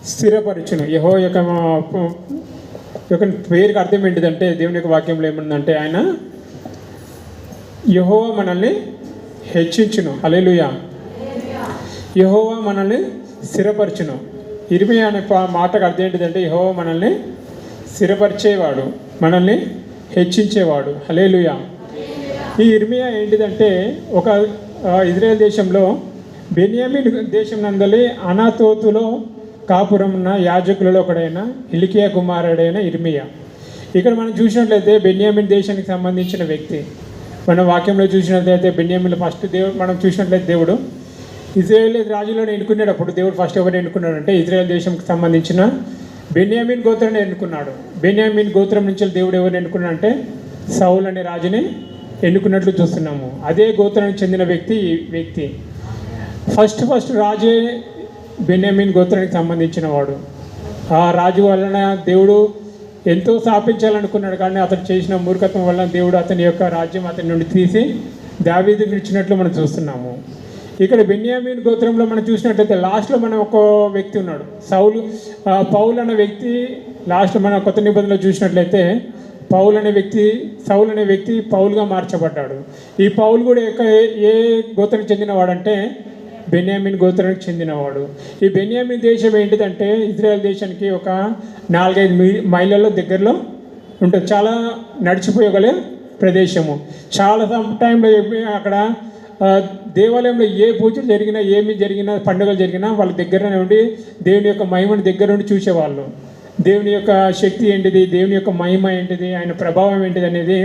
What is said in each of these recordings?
స్థిరపరచును. యెహోవా యొక్క పేరుకి అర్థం ఏంటిదంటే, దేవుని యొక్క వాక్యంలో ఏముందంటే, ఆయన యెహోవా మనల్ని హెచ్చించును. హల్లెలూయా. యెహోవా మనల్ని స్థిరపరచును. ఇర్మియా అనే మాటకు అర్థం ఏంటిదంటే, యెహోవా మనల్ని స్థిరపరిచేవాడు, మనల్ని హెచ్చించేవాడు. హల్లెలూయా. ఈ ఇర్మియా ఏంటిదంటే, ఒక ఇజ్రాయెల్ దేశంలో బెన్యామీన్ దేశం నందలి అనాతోతులో కాపురం ఉన్న యాజకులలో ఒకడైన హిల్కియా కుమారుడైన ఇర్మియా. ఇక్కడ మనం చూసినట్లయితే బెన్యామీన్ దేశానికి సంబంధించిన వ్యక్తి. మన వాక్యంలో చూసినట్లయితే బెన్యామీన్ ఫస్ట్ దేవుడు, మనం చూసినట్లయితే దేవుడు ఇజ్రాయేల్ రాజులను ఎన్నుకునేటప్పుడు దేవుడు ఫస్ట్ ఎవరు ఎన్నుకున్నాడంటే ఇజ్రాయెల్ దేశంకి సంబంధించిన బెన్యామీన్ గోత్రాన్ని ఎన్నుకున్నాడు. బెన్యామీన్ గోత్రం నుంచి దేవుడు ఎవరిని ఎన్నుకున్నాడంటే సౌల్ అనే రాజుని ఎన్నుకున్నట్లు చూస్తున్నాము. అదే గోత్రానికి చెందిన వ్యక్తి ఈ వ్యక్తి. ఫస్ట్ రాజే బెన్యామీన్ గోత్రానికి సంబంధించిన వాడు. ఆ రాజు వలన దేవుడు ఎంతో స్థాపించాలనుకున్నాడు, కానీ అతను చేసిన మూర్ఖత్వం వలన దేవుడు అతని యొక్క రాజ్యం అతని నుండి తీసి దావీదుకు ఇచ్చినట్లు మనం చూస్తున్నాము. ఇక్కడ బెన్యామీన్ గోత్రంలో మనం చూసినట్లయితే లాస్ట్లో మనం ఒక వ్యక్తి ఉన్నాడు, పౌలు అనే వ్యక్తి. లాస్ట్లో మనం కొత్త నిబంధనలో చూసినట్లయితే సౌలు అనే వ్యక్తి పౌలుగా మార్చబడ్డాడు. ఈ పౌలు కూడా ఏ గోత్రానికి చెందినవాడంటే బెన్యామీన్ గోత్రానికి చెందినవాడు. ఈ బెన్యామీన్ దేశం ఏంటిదంటే ఇజ్రాయెల్ దేశానికి ఒక 4-5 మైళ్ళలో దగ్గరలో ఉంటుంది. చాలా నడిచిపోయగలే ప్రదేశము. చాలా టైంలో అక్కడ దేవాలయంలో ఏ పూజలు జరిగినా, ఏమి జరిగినా, పండుగలు జరిగినా వాళ్ళ దగ్గరనే ఉండి దేవుని యొక్క మహిమను దగ్గర నుండి చూసేవాళ్ళు. దేవుని యొక్క శక్తి ఏంటిది, దేవుని యొక్క మహిమ ఏంటిది, ఆయన ప్రభావం ఏంటిది అనేది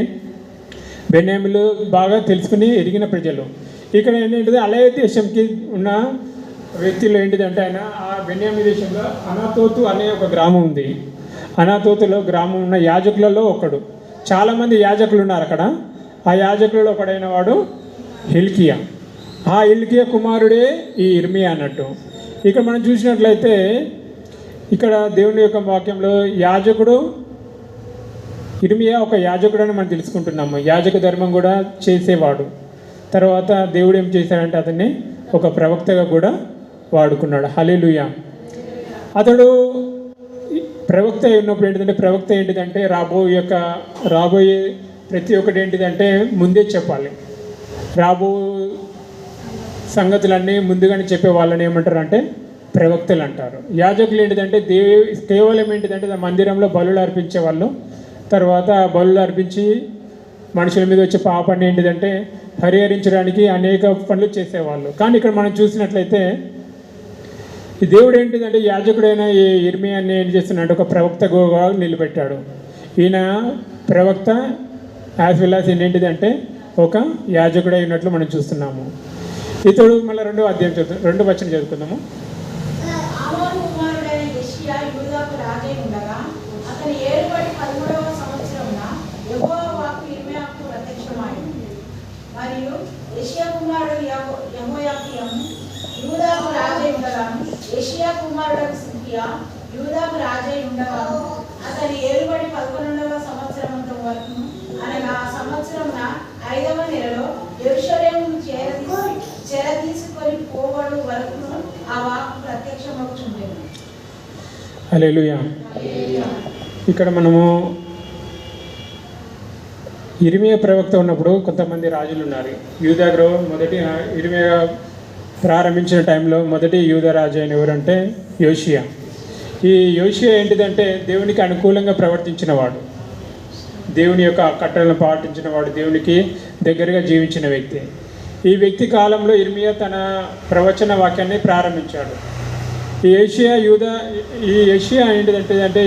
బెన్యామీన్లు బాగా తెలుసుకుని ఎరిగిన ప్రజలు. ఇక్కడ ఏంటంటే అలయ దేశంకి ఉన్న వ్యక్తిలో ఏంటిదంటే ఆయన ఆ బెన్యామీన్ దేశంలో అనాతోతు అనే ఒక గ్రామం ఉంది. అనాతోతులో గ్రామం ఉన్న యాజకులలో ఒకడు. చాలామంది యాజకులు ఉన్నారు అక్కడ. ఆ యాజకులలో ఒకడైన వాడు హిల్కియా. ఆ హిల్కియా కుమారుడే ఈ ఇర్మియా అన్నట్టు. ఇక్కడ మనం చూసినట్లయితే ఇక్కడ దేవుని యొక్క వాక్యంలో యాజకుడు ఇర్మియా ఒక యాజకుడు అని మనం తెలుసుకుంటున్నాము. యాజక ధర్మం కూడా చేసేవాడు. తర్వాత దేవుడు ఏం చేశాడంటే అతన్ని ఒక ప్రవక్తగా కూడా వాడుకున్నాడు. హల్లెలూయా. అతడు ప్రవక్త ఉన్నప్పుడు ఏంటిదంటే రాబోయే ప్రతి ఒక్కటి ఏంటిదంటే ముందే చెప్పాలి. రాబో సంగతులన్నీ ముందుగానే చెప్పే వాళ్ళని ఏమంటారు అంటే ప్రవక్తలు అంటారు. యాజకులు ఏంటిదంటే కేవలం ఏంటిదంటే మందిరంలో బలులు అర్పించే వాళ్ళు. తర్వాత బలులు అర్పించి మనుషుల మీద వచ్చే పాపాన్ని ఏంటిదంటే పరిహరించడానికి అనేక పనులు చేసేవాళ్ళు. కానీ ఇక్కడ మనం చూసినట్లయితే ఈ దేవుడు ఏంటిదంటే యాజకుడైన ఈ ఇర్మియాని ఏం చేస్తున్నాడు, ఒక ప్రవక్తగా నిలబెట్టాడు. ఈయన ప్రవక్త యాజ్ వెల్ యాజ్ ఏంటిదంటే ఒక యాజకుడై ఉన్నట్లు మనం చూస్తున్నాము. ఇతడు మళ్ళీ 2వ అధ్యాయం 2వ వచనం చదువుకుందాము. ఏషియా కుమారుడు సిద్కియా యూదాకు రాజై ఉండగా అతని ఏలుబడి 11వ సంవత్సరమంత వరకు అనగా ఆ సంవత్సరమున 5వ నెలలో యెరూషలేమును చెరతీసుకొని పోవడు వరకు ఆ వాక్కు ప్రత్యక్షమవుచుండెను. హల్లెలూయా. ఇక్కడ మనము ఇర్మియా ప్రవక్త ఉన్నప్పుడు కొంతమంది రాజులు ఉన్నారు. యూదాలో ఇర్మియా ప్రారంభించిన టైంలో మొదటి యూదా రాజు అయిన ఎవరంటే యోషియా. ఈ యోషియా ఏంటిదంటే దేవునికి అనుకూలంగా ప్రవర్తించిన వాడు, దేవుని యొక్క కట్టడలను పాటించిన వాడు, దేవునికి దగ్గరగా జీవించిన వ్యక్తి. ఈ వ్యక్తి కాలంలో ఇర్మియా తన ప్రవచన వాక్యాన్ని ప్రారంభించాడు. ఈ యోషియా ఏంటిదంటే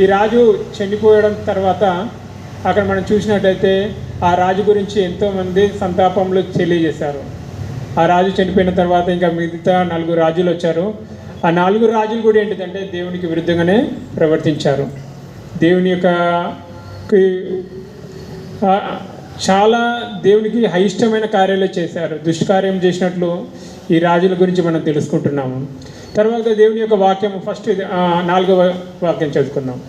ఈ రాజు చనిపోయడం తర్వాత అక్కడ మనం చూసినట్లయితే ఆ రాజు గురించి ఎంతోమంది సంతాపంలో తెలియజేశారు. ఆ రాజు చనిపోయిన తర్వాత ఇంకా మిగతా 4 రాజులు వచ్చారు. ఆ 4 రాజులు కూడా ఏంటిదంటే దేవునికి విరుద్ధంగానే ప్రవర్తించారు. దేవుని యొక్క చాలా దేవునికి అయిష్టమైన కార్యాలు చేశారు, దుష్కార్యం చేసినట్లు ఈ రాజుల గురించి మనం తెలుసుకుంటున్నాము. తర్వాత దేవుని యొక్క వాక్యం ఫస్ట్ 4వ వాక్యం చదువుకుందాం.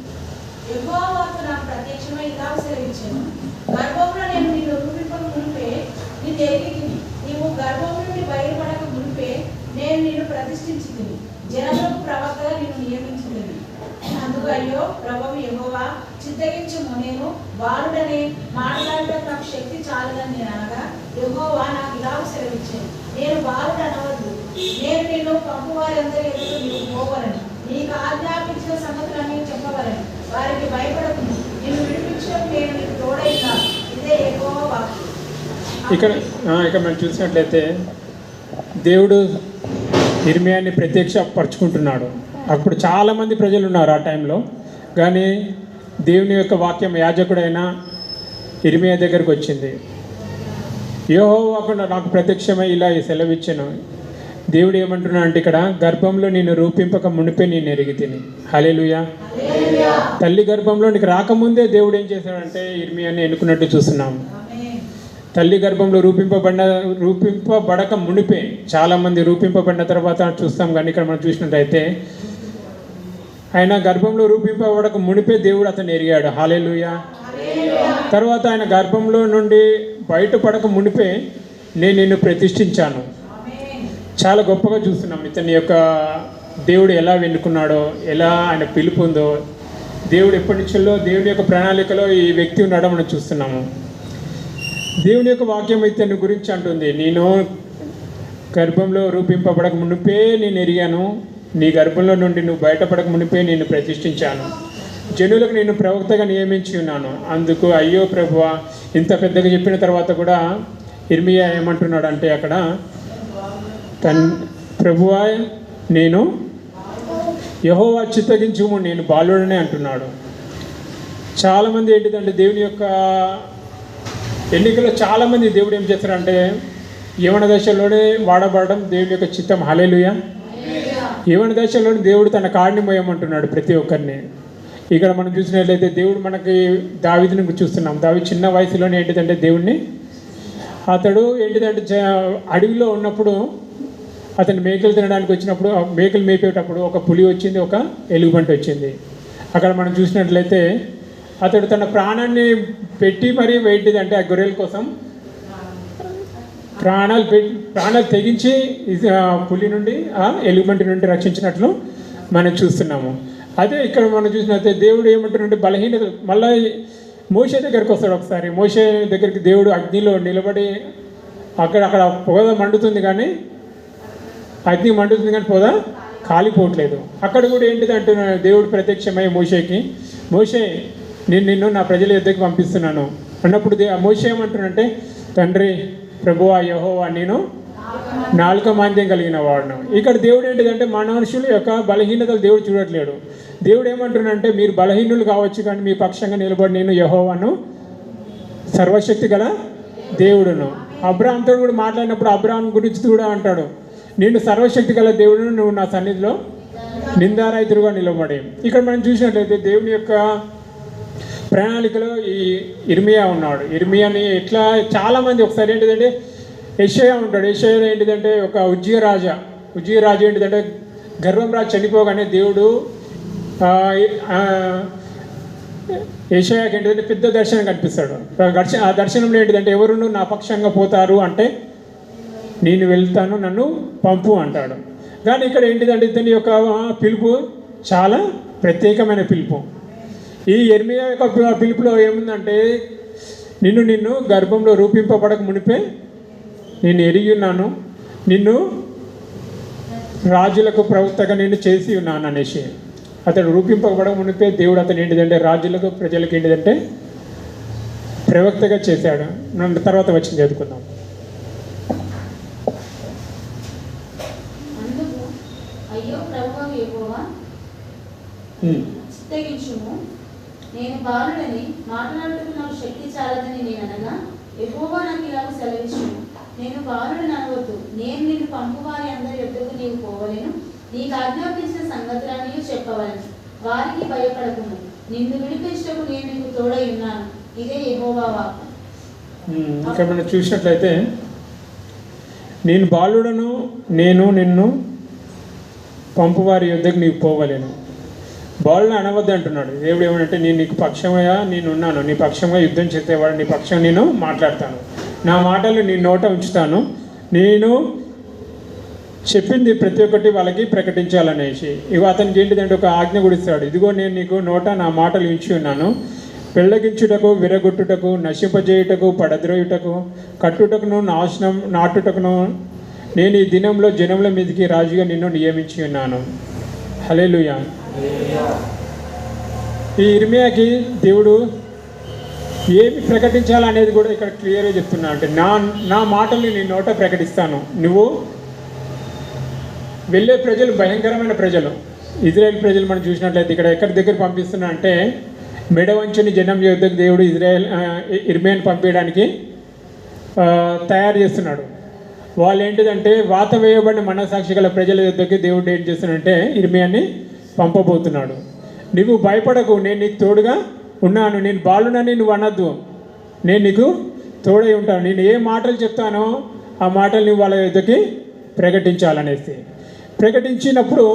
నేను నిన్ను ప్రతిష్ఠించింది, జనములకు ప్రవక్తగా నిన్ను అయ్యో ప్రభువు యెహోవా, చిత్తగించుము, నేను బాలుడని మాట్లాడటం నాకు శక్తి చాలదని నేను అనగా, యెహోవా నాకు ఇలా సెలవిచ్చాను, నేను బాలుడు అనవద్దు, నేను నిన్ను పంపువారి అందరి ఎదురు నీవు పోవలను, నీకు ఆజ్ఞాపించిన సంగతులన్నీ చెప్పవలను, వారికి భయపడకు, నిన్ను విడిపించడం నేను నీకు తోడైనాను, ఇదే యెహోవా వాక్కు. ఇక్కడ మనం చూసినట్లయితే దేవుడు ఇర్మియాని ప్రత్యక్షపరుచుకుంటున్నాడు. అప్పుడు చాలామంది ప్రజలు ఉన్నారు ఆ టైంలో. కానీ దేవుని యొక్క వాక్యం యాజకుడైన ఇర్మియా దగ్గరకు వచ్చింది. యెహోవా నాకు ప్రత్యక్షమై ఇలా సెలవిచ్చాను. దేవుడు ఏమంటున్నాడు అంటే ఇక్కడ, గర్భంలో నేను రూపింపక మునిపే నేను ఎరిగితిని. హల్లెలూయా. తల్లి గర్భంలో నీకు రాకముందే దేవుడు ఏం చేశాడంటే ఇర్మియాని ఎన్నుకున్నట్టు చూస్తున్నాము. తల్లి గర్భంలో రూపింపబడక మునిపే, చాలామంది రూపింపబడిన తర్వాత చూస్తాం. కానీ ఇక్కడ మనం చూసినట్లయితే ఆయన గర్భంలో రూపింపబడక మునిపే దేవుడు అతను ఎరిగాడు. హల్లెలూయా. తర్వాత ఆయన గర్భంలో నుండి బయటపడక మునిపే నేను నిన్ను ప్రతిష్ఠించాను. చాలా గొప్పగా చూస్తున్నాం ఇతని యొక్క దేవుడు ఎలా వెన్నుకున్నాడో, ఎలా ఆయన పిలుపు ఉందో. దేవుడు ఎప్పటి నుంచో దేవుని యొక్క ప్రణాళికలో ఈ వ్యక్తి ఉన్నాడో మనం చూస్తున్నాము. దేవుని యొక్క వాక్యం ఇతని గురించి అంటుంది, నేను గర్భంలో రూపింపబడక మునిపే నేను ఎరిగాను, నీ గర్భంలో నుండి నువ్వు బయటపడక మునిపే నేను ప్రతిష్ఠించాను, జనులకు నేను ప్రవక్తగా నియమించి ఉన్నాను. అందుకు అయ్యో ప్రభువా, ఇంత పెద్దగా చెప్పిన తర్వాత కూడా ఇర్మియా ఏమంటున్నాడు అంటే అక్కడ, ప్రభువా నేను యెహోవా చిత్తగించుము, నేను బాలుడనే అంటున్నాడు. చాలామంది ఏంటిదంటే దేవుని యొక్క ఎన్నికలో చాలామంది దేవుడు ఏం చేస్తారంటే యవన దశలోనే వాడబడడం దేవుని యొక్క చిత్తం. హల్లెలూయా. యవన దశలోనే దేవుడు తన కాడిని మోయమంటున్నాడు ప్రతి ఒక్కరిని. ఇక్కడ మనం చూసినట్లయితే దేవుడు మనకి దావీదుని చూస్తున్నాం. దావీదు చిన్న వయసులోనే ఏంటిదంటే దేవుడిని, అతడు ఏంటిదంటే అడవిలో ఉన్నప్పుడు అతను మేకలు తినడానికి వచ్చినప్పుడు, మేకలు మేపేటప్పుడు ఒక పులి వచ్చింది, ఒక ఎలుగుబంటి వచ్చింది. అక్కడ మనం చూసినట్లయితే అతడు తన ప్రాణాన్ని పెట్టి మరీ ఏంటిదంటే ఆ గొర్రెల కోసం ప్రాణాలు తెగించి పులి నుండి ఆ ఎలుగుబంటి నుండి రక్షించినట్లు మనం చూస్తున్నాము. అదే ఇక్కడ మనం చూసినట్లయితే దేవుడు ఏమంటున్నాడంటే బలహీనత. మళ్ళీ మోషే దగ్గరికి వస్తాడు. ఒకసారి మోషే దగ్గరికి దేవుడు అగ్నిలో నిలబడి అక్కడ పొగ మండుతుంది, కానీ అగ్ని మండుతుంది కానీ పొగ కాలిపోవట్లేదు. అక్కడ కూడా ఏంటిది అంటున్నాడు దేవుడు ప్రత్యక్షమై మోషేకి, మోషే నేను నిన్ను నా ప్రజల యొద్దకు పంపిస్తున్నాను అన్నప్పుడు మోషే ఏమంటున్నాడంటే, తండ్రి ప్రభువా యెహోవా, నేను నాలుక మాంద్యం కలిగిన వాడును. ఇక్కడ దేవుడు ఏంటిదంటే మనుషుల యొక్క బలహీనతలు దేవుడు చూడట్లేడు. దేవుడు ఏమంటున్నాడంటే మీరు బలహీనులు కావచ్చు, కానీ మీ పక్షంగా నిలబడి నేను యెహోవాను, సర్వశక్తి గల దేవుడును. అబ్రాహాంతో కూడా మాట్లాడినప్పుడు అబ్రాహాం గురించి కూడా అంటాడు, నేను సర్వశక్తి గల దేవుడును, నువ్వు నా సన్నిధిలో నిందారైతురుగా నిలబడి. ఇక్కడ మనం చూసినట్లయితే దేవుని యొక్క ప్రణాళికలో ఈ ఇర్మియా ఉన్నాడు. ఇర్మియాని ఎట్లా చాలామంది ఒకసారి ఏంటిదంటే యెషయా ఉంటాడు. యెషయా ఏంటిదంటే ఒక ఉజ్జియ రాజు ఏంటిదంటే గర్వం రాజు చనిపోగానే దేవుడు యెషయాకి ఏంటిదంటే పెద్ద దర్శనం కనిపిస్తాడు. ఆ దర్శనంలో ఏంటిదంటే ఎవరు నా పక్షంగా పోతారు అంటే నేను వెళ్తాను, నన్ను పంపు అంటాడు. కానీ ఇక్కడ ఏంటిదంటే ఇతని యొక్క పిలుపు చాలా ప్రత్యేకమైన పిలుపు. ఈ ఇర్మియా యొక్క పిలుపులో ఏముందంటే నిన్ను గర్భంలో రూపింపబడక మునిపే నేను ఎరిగి ఉన్నాను, నిన్ను రాజులకు ప్రవక్తగా నేను చేసి ఉన్నాను అనేసి. అతడు రూపింపబడక మునిపే దేవుడు అతను ఏంటిదంటే రాజులకు ప్రజలకు ఏంటిదంటే ప్రవక్తగా చేశాడు. నన్ను తర్వాత వచ్చి చదువుకుందాం. అయ్యో ప్రభువా యెహోవా, చిత్తగించుము, నేను బాలుడని మాట్లాడుటకు నాకు శక్తి చాలదని నేను అనగా, యెహోవా నాకు ఇలాగ సెలవిచ్చును, నేను బాలుడని అనవద్దు, నేను నిన్ను పంపువారి అందరి యొద్దకు నీవు పోవలేను, నీకు ఆజ్ఞాపించిన సంగతులన్నీ చెప్పవలను, వారికి భయపడకుము, నిన్ను విడిపించటకు నేను నీకు తోడై ఉన్నాను, ఇదే యెహోవా వాక్కు. ఇక్కడ మనం చూసినట్లయితే నేను బాలుడను, నేను నిన్ను పంపువారి యొద్దకు నీవు పోవలేను, బాలుని అనవద్దు అంటున్నాడు దేవుడు. ఏమంటే నేను నీకు పక్షంగా నేను ఉన్నాను, నీ పక్షంగా యుద్ధం చేసేవాడు, నీ పక్షం నేను మాట్లాడతాను, నా మాటలు నీ నోట ఉంచుతాను, నేను చెప్పింది ప్రతి ఒక్కటి వాళ్ళకి ప్రకటించాలనేసి. ఇవి అతనికి ఏంటిదంటే ఒక ఆజ్ఞ కూడా ఇస్తాడు. ఇదిగో నేను నీకు నోట నా మాటలు ఇచ్చి ఉన్నాను, పెళ్ళగించుటకు, విరగొట్టుటకు, నశింపజేయుటకు, పడద్రోయుటకు, కట్టుటకును, నాటుటకును నేను ఈ దినంలో జనముల మీదకి రాజుగా నిన్ను నియమించి ఉన్నాను. హల్లెలూయా. ఈ ఇర్మియాకి దేవుడు ఏమి ప్రకటించాలనేది కూడా ఇక్కడ క్లియర్గా చెప్తున్నా. అంటే నా మాటల్ని నీ నోట ప్రకటిస్తాను. నువ్వు వెళ్ళే ప్రజలు భయంకరమైన ప్రజలు, ఇజ్రాయెల్ ప్రజలు మనం చూసినట్లయితే ఇక్కడ ఎక్కడి దగ్గర పంపిస్తున్నా అంటే మెడవంచుని జనం యుద్ధకు దేవుడు ఇర్మియాని పంపించడానికి తయారు చేస్తున్నాడు. వాళ్ళు ఏంటిదంటే వాత వేయబడిన మనసాక్షి గల ప్రజల యుద్ధకి దేవుడు ఏం చేస్తున్నాడంటే ఇర్మియాని పంపబోతున్నాడు. నువ్వు భయపడకు, నేను నీకు తోడుగా ఉన్నాను, నేను బాలునని నువ్వు అనద్దు, నేను నీకు తోడై ఉంటాను, నేను ఏ మాటలు చెప్తానో ఆ మాటలు నువ్వు వాళ్ళ యుద్ధకి ప్రకటించాలనేసి. ప్రకటించినప్పుడు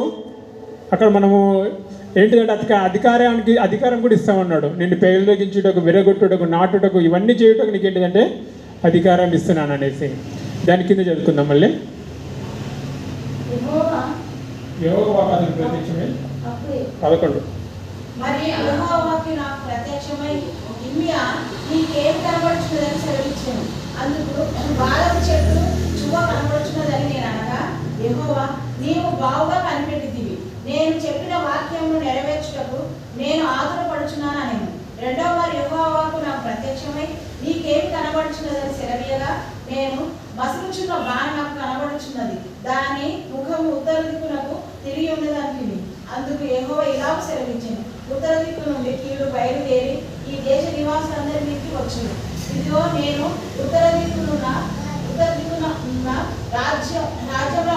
అక్కడ మనము ఏంటిదంటే అధికారం కూడా ఇస్తామన్నాడు. నిన్ను పెళ్ళగించుటకు, విరగొట్టుటకు, నాటుటకు, ఇవన్నీ చేయుటకు నీకు ఏంటిదంటే అధికారం ఇస్తున్నాను అనేసి. దాని కింద చదువుకుందాం మళ్ళీ. యెహోవా 11. మరి యెహోవాకి నాకు ప్రత్యక్షమై ఇర్మియా నీకేం కనబడుచున్నదని సెలవిచ్చాను. అందుకు బాలపు చెట్టు చువ్వ కనబడుచున్నదని నేను అనగా, యెహోవా నీవు బావుగా కనిపెట్టిదివి, నేను చెప్పిన వాక్యమును నెరవేర్చుటకు నేను ఆతురపడుచున్నాను నేను. రెండవ వారు యెహోవాకు నాకు ప్రత్యక్షమై నీకేమి కనబడుచున్నదని సెలవీయగా, నేను మసులుచున్న బాణ నాకు కనబడుచున్నది, దాని ముఖము ఉత్తర దిక్కునకు తిరిగి ఉన్నదని. అందుకు యెహోవా ఇలాగ సెలవిచ్చింది, ఉత్తర దిక్కు నుండి కీడు బయలుదేరి ఈ దేశ నివాసులందరి మీదకి వచ్చును. ఇదిగో నేను ఉత్తర దిక్కున ఉన్న రాజ్యంలో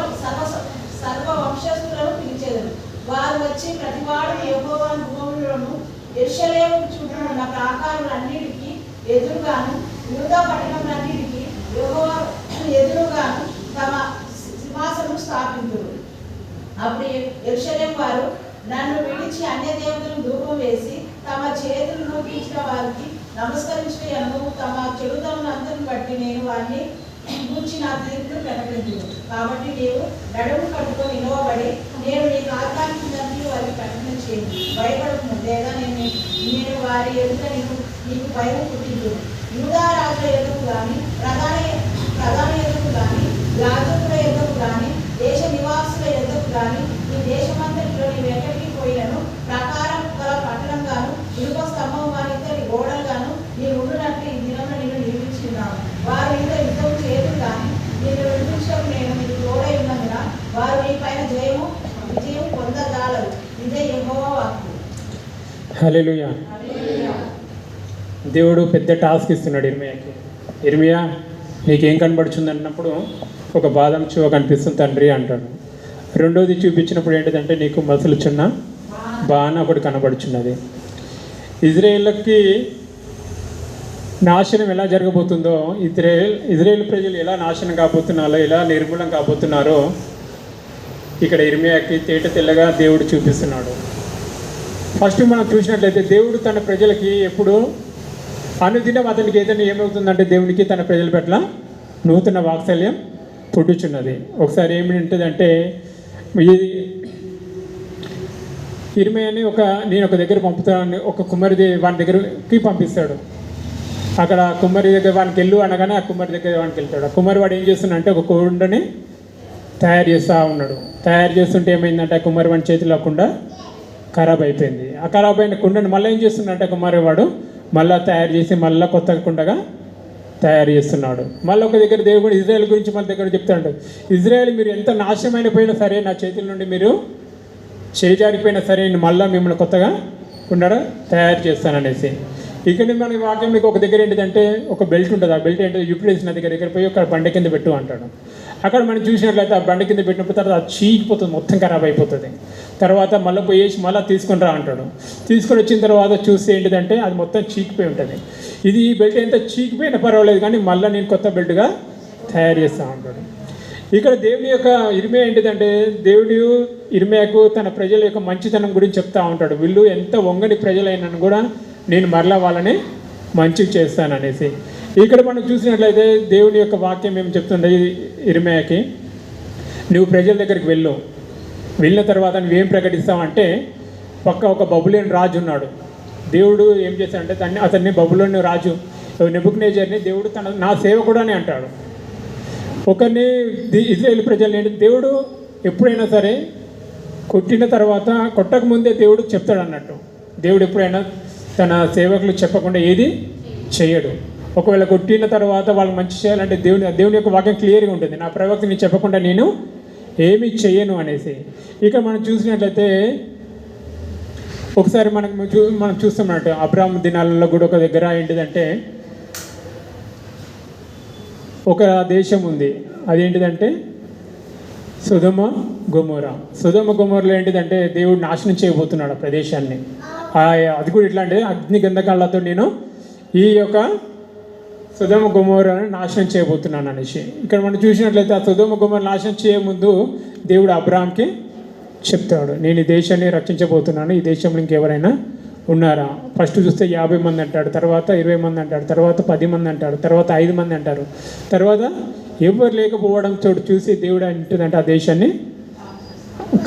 సర్వ వంశస్థులను పిలిచేదను. వారు వచ్చి ప్రతివాడు యెహోవా భూములను యెరూషలేము చుట్టూ ఉన్న ప్రాకారాలన్నిటికీ ఎదురుగాను, యూదా పట్టణములన్నిటికీ యెహోవా ఎదురుగాను తమ సింహాసనం స్థాపింతురు. అప్పుడు యెరూషలేము వారు నన్ను విడిచి అన్య దేవతలకు ధూపం వేసి తమ చేతులు నూపించిన వారికి నమస్కరించను. తమ చెడుతలను అంతను బట్టి నేను వారిని గూర్చి నా తీర్పును ప్రకటించును. కాబట్టి నీవు నడుము కట్టుకొని నిలవబడి నేను నీకు ఆజ్ఞాపించినట్లు వారికి ప్రకటన చేయండి. భయపడకు, లేదా నేను వారి ఎదుట నీకు భయం పుట్టించును. యూదా రాజుల ఎదుకు కానీ, ప్రధాన ఎదుకు కానీ, యాజకుల ఎదుకు కానీ, దేశ నివాసుల ఎదుకు కానీ, ఈ దేశమంతటిలో నీవు ఎక్కడికి పోయినను ప్రకారం గల పట్టణం గాను, ఇనుప స్తంభం గాను, ఇతని గోడలు గాను నీవు ఉండునట్లు ఈ దినంలో నేను నిర్మించున్నాను. వారు ఇంత యుద్ధం చేయదు కానీ నేను విడిపించడం నేను నీకు తోడై ఉన్నందున వారు నీ పైన విజయం పొందగలరు. ఇదే యెహోవా వాక్కు. హల్లెలూయా. దేవుడు పెద్ద టాస్క్ ఇస్తున్నాడు ఇర్మియాకి. ఇర్మియా నీకేం కనబడుతుంది అన్నప్పుడు ఒక బాదం చువ్వ కనిపిస్తుంది తండ్రి అంటాడు. రెండోది చూపించినప్పుడు ఏంటిదంటే నీకు మసులుచున్న బాణ ఒకటి కనబడుచున్నది. ఇజ్రాయేల్కి నాశనం ఎలా జరగబోతుందో, ఇజ్రాయేల్ ప్రజలు ఎలా నాశనం కాబోతున్నారో, ఎలా నిర్మూలం కాబోతున్నారో ఇక్కడ ఇర్మియాకి తేట తెల్లగా దేవుడు చూపిస్తున్నాడు. ఫస్ట్ మనం చూసినట్లయితే దేవుడు తన ప్రజలకి ఎప్పుడు అనుదినం అతనికి ఏదైనా ఏమవుతుందంటే దేవునికి తన ప్రజల పట్ల నూతన వాత్సల్యం పుట్టుచున్నది. ఒకసారి ఏమిటంటే ఈ ఇర్మియాని నేను ఒక దగ్గర పంపుతాను, ఒక కుమ్మరి వాని దగ్గరికి పంపిస్తాడు. అక్కడ కుమ్మరి దగ్గర వానికి వెళ్ళు అనగానే ఆ కుమ్మరి దగ్గర వానికి వెళ్తాడు. ఆ కుమ్మరి వాడు ఏం చేస్తున్నాడంటే ఒక కుండని తయారు చేస్తూ ఉన్నాడు. తయారు చేస్తుంటే ఏమైందంటే ఆ కుమ్మరి వాడి చేతిలో కుండా ఖరాబ్ అయిపోయింది. ఆ ఖరాబ్ అయిన కుండని మళ్ళీ ఏం చేస్తున్నాడంటే కుమ్మరి వాడు మళ్ళీ తయారు చేసి మళ్ళీ కొత్త కుండగా తయారు చేస్తున్నాడు. మళ్ళీ ఒక దగ్గర దేవుడు ఇజ్రాయెల్ గురించి మన దగ్గర చెప్తాడు, ఇజ్రాయెల్ మీరు ఎంత నాశనమైన పోయినా సరే నా చేతుల నుండి మీరు చేజారిపోయినా సరే నేను మళ్ళీ మిమ్మల్ని కొత్తగా కుండగా తయారు చేస్తాననేసి. ఇక్కడ మన వాక్యం మీకు ఒక దగ్గర ఏంటిదంటే ఒక బెల్ట్ ఉంటుంది. ఆ బెల్ట్ ఏంటంటే యూప్లేస్ నది దగ్గర పోయి ఒక బండ కింద పెట్టు అంటాడు. అక్కడ మనం చూసినట్లయితే ఆ బండ కింద పెట్టినప్పుడు తర్వాత అది చీకిపోతుంది, మొత్తం ఖరాబ్ అయిపోతుంది. తర్వాత మళ్ళీ పోయేసి మళ్ళీ తీసుకొని రా అంటాడు. తీసుకొని వచ్చిన తర్వాత చూస్తే ఏంటిదంటే అది మొత్తం చీకిపోయి ఉంటుంది. ఇది ఈ బెల్ట్ ఎంత చీకిపోయినా పర్వాలేదు కానీ మళ్ళీ నేను కొత్త బెల్ట్గా తయారు చేస్తూ ఉంటాడు. ఇక్కడ దేవుని యొక్క ఇర్మియా ఏంటిదంటే దేవుడు ఇర్మియాకు తన ప్రజల యొక్క మంచితనం గురించి చెప్తూ ఉంటాడు. వీళ్ళు ఎంత వంగని ప్రజలైనా కూడా నేను మరలా వాళ్ళని మంచి చేస్తాననేసి. ఇక్కడ మనం చూసినట్లయితే దేవుని యొక్క వాక్యం ఏం చెప్తుంది ఇర్మియాకి, నువ్వు ప్రజల దగ్గరికి వెళ్ళిన తర్వాత నువ్వేం ప్రకటిస్తావంటే, పక్క ఒక బబులోను రాజు ఉన్నాడు. దేవుడు ఏం చేశాడంటే అతన్ని బబులోను రాజు నెబుకద్నెజర్ని దేవుడు నా సేవకుడు అని అంటాడు. ఒకరిని ఇశ్రాయేలు ప్రజల్ని ఏంటి దేవుడు ఎప్పుడైనా సరే కొట్టిన తర్వాత కొట్టకముందే దేవుడు చెప్తాడు అన్నట్టు. దేవుడు ఎప్పుడైనా తన సేవకులు చెప్పకుండా ఏది చేయడు. ఒకవేళ కొట్టిన తర్వాత వాళ్ళు మంచి చేయాలంటే దేవుని యొక్క వాక్యం క్లియర్గా ఉంటుంది, నా ప్రవక్తని చెప్పకుండా నేను ఏమీ చెయ్యను అనేసి. ఇక మనం చూసినట్లయితే ఒకసారి మనం చూస్తామన్నట్టు అబ్రాహాం దినాలలో కూడా ఒక దగ్గర ఏంటిదంటే ఒక దేశం ఉంది. అదేంటిదంటే సొదొమ గొమొర్రాలో ఏంటిదంటే దేవుడు నాశనం చేయబోతున్నాడు ఆ ప్రదేశాన్ని. అది కూడా ఇట్లా అంటే అగ్ని గంధకాలతో నేను ఈ యొక్క సొదొమ గొమొర్రాను నాశనం చేయబోతున్నాను అనేసి. ఇక్కడ మనం చూసినట్లయితే ఆ సొదొమ గొమొర్రా నాశనం చేయముందు దేవుడు అబ్రాహాంకి చెప్తాడు, నేను ఈ దేశాన్ని రక్షించబోతున్నాను, ఈ దేశంలో ఇంకెవరైనా ఉన్నారా? ఫస్ట్ చూస్తే 50 మంది అంటాడు, తర్వాత 20 మంది అంటాడు, తర్వాత 10 మంది అంటాడు, తర్వాత 5 మంది అంటారు. తర్వాత ఎవరు లేకపోవడం చోటు చూసి దేవుడు అంటుందంటే ఆ దేశాన్ని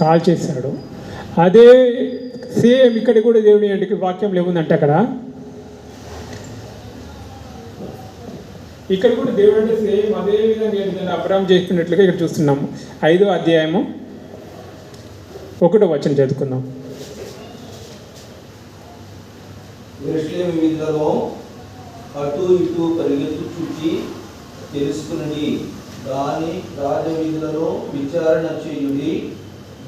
కాల్ చేశాడు. అదే సేమ్ ఇక్కడ కూడా దేవుడి అంటే వాక్యం లేవుందంటే ఇక్కడ కూడా దేవుడు అంటే సేమ్ అదే విధంగా అబ్రాహాం చేస్తున్నట్లుగా ఇక్కడ చూస్తున్నాము. 5వ అధ్యాయము 1వ వచనం చదువుకుందాం. యెరూషలేము వీధులలో అటు ఇటు పరిగెత్తు చూచి తెలుసుకుని దాని రాజవీధులలో విచారణ చేయుడి,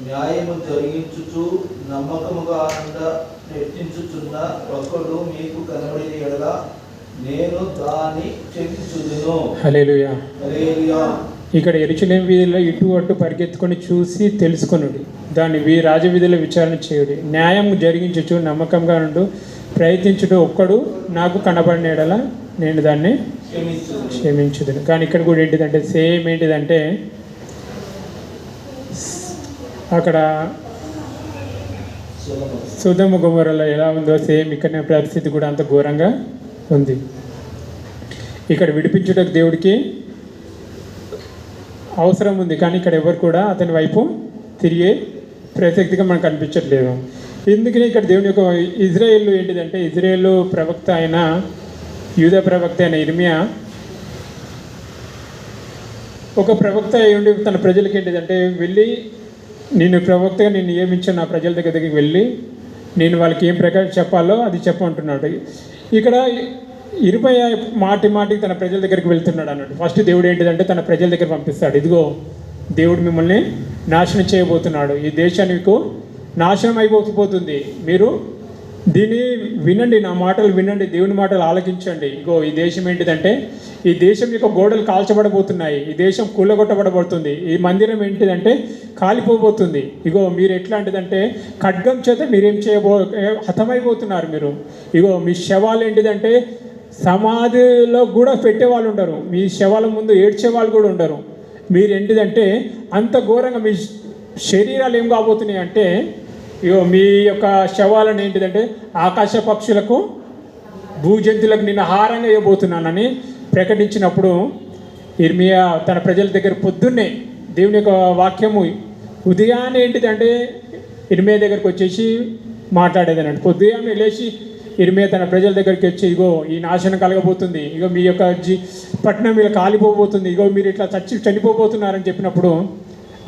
న్యాయము జరిగించుచు నమ్మకముగా నెట్టించుచున్న ఒకడు మీకు కనబడిన ఎడల నేను దాన్ని చెప్పుచుదును. హల్లెలూయా. హల్లెలూయా. ఇక్కడ యెరూషలేము వీధుల్లో ఇటు అటు పరిగెత్తుకొని చూసి తెలుసుకొనుడి, దాన్ని రాజవీధుల విచారణ చేయుడి, న్యాయం జరిగించుచు నమ్మకంగా నుండు ప్రయత్నించుటూ ఒక్కడు నాకు కనబడిన ఎడల నేను దాన్ని క్షమించుదును. కానీ ఇక్కడ కూడా ఏంటిదంటే సేమ్ ఏంటిదంటే అక్కడ సొదొమ గొమొర్రాలో ఎలా ఉందో సేమ్ ఇక్కడ పరిస్థితి కూడా అంత ఘోరంగా ఉంది. ఇక్కడ విడిపించుటకు దేవుడికి అవసరం ఉంది, కానీ ఇక్కడ ఎవరు కూడా అతని వైపు తిరిగే ప్రసక్తిగా మనకు కనిపించట్లేదు. ఎందుకని ఇక్కడ దేవుని యొక్క ఇజ్రాయేల్ ఏంటిదంటే ఇజ్రాయేల్ ప్రవక్త అయిన యూదా ప్రవక్త అయిన ఇర్మియా ఒక ప్రవక్త అయి ఉండి తన ప్రజలకి ఏంటిదంటే వెళ్ళి నేను ప్రవక్తగా నేను నియమించిన నా ప్రజల దగ్గరికి వెళ్ళి నేను వాళ్ళకి ఏం ప్రకారం చెప్పాలో అది చెప్పమంటున్నాడు. ఇక్కడ ఇర్మియా మాటికి తన ప్రజల దగ్గరికి వెళ్తున్నాడు అన్నట్టు. ఫస్ట్ దేవుడు ఏంటిదంటే తన ప్రజల దగ్గర పంపిస్తాడు, ఇదిగో దేవుడు మిమ్మల్ని నాశనం చేయబోతున్నాడు, ఈ దేశాన్ని మీకు నాశనం అయిపోతుంది, మీరు దీన్ని వినండి, నా మాటలు వినండి, దేవుని మాటలు ఆలకించండి. ఇగో ఈ దేశం ఏంటిదంటే ఈ దేశం యొక్క గోడలు కాల్చబడబోతున్నాయి, ఈ దేశం కూలగొట్టబడబోతుంది, ఈ మందిరం ఏంటిదంటే కాలిపోబోతుంది. ఇగో మీరు ఎట్లాంటిదంటే ఖడ్గం చేత మీరేం హతమైపోతున్నారు మీరు. ఇగో మీ శవాలు ఏంటిదంటే సమాధిలో కూడా పెట్టేవాళ్ళు ఉండరు, మీ శవాల ముందు ఏడ్చే వాళ్ళు కూడా ఉండరు. మీరు ఏంటిదంటే అంత ఘోరంగా మీ శరీరాలు ఏం కాబోతున్నాయి అంటే ఇగో మీ యొక్క శవాలను ఏంటిదంటే ఆకాశ పక్షులకు భూజంతువులకు నేను ఆహారంగా ఇవ్వబోతున్నానని ప్రకటించినప్పుడు ఇర్మియా తన ప్రజల దగ్గర పొద్దున్నే దేవుని యొక్క వాక్యము ఉదయాన్నే ఏంటిదంటే ఇర్మియా దగ్గరికి వచ్చేసి మాట్లాడేదనండి. పొద్దున్నే లేచి ఇర్మియా తన ప్రజల దగ్గరికి వచ్చి ఇగో ఈ నాశనం కలగబోతుంది, ఇగో మీ యొక్క పట్టణం మీద కాలిపోబోతుంది, ఇగో మీరు ఇట్లా చనిపోబోతున్నారని చెప్పినప్పుడు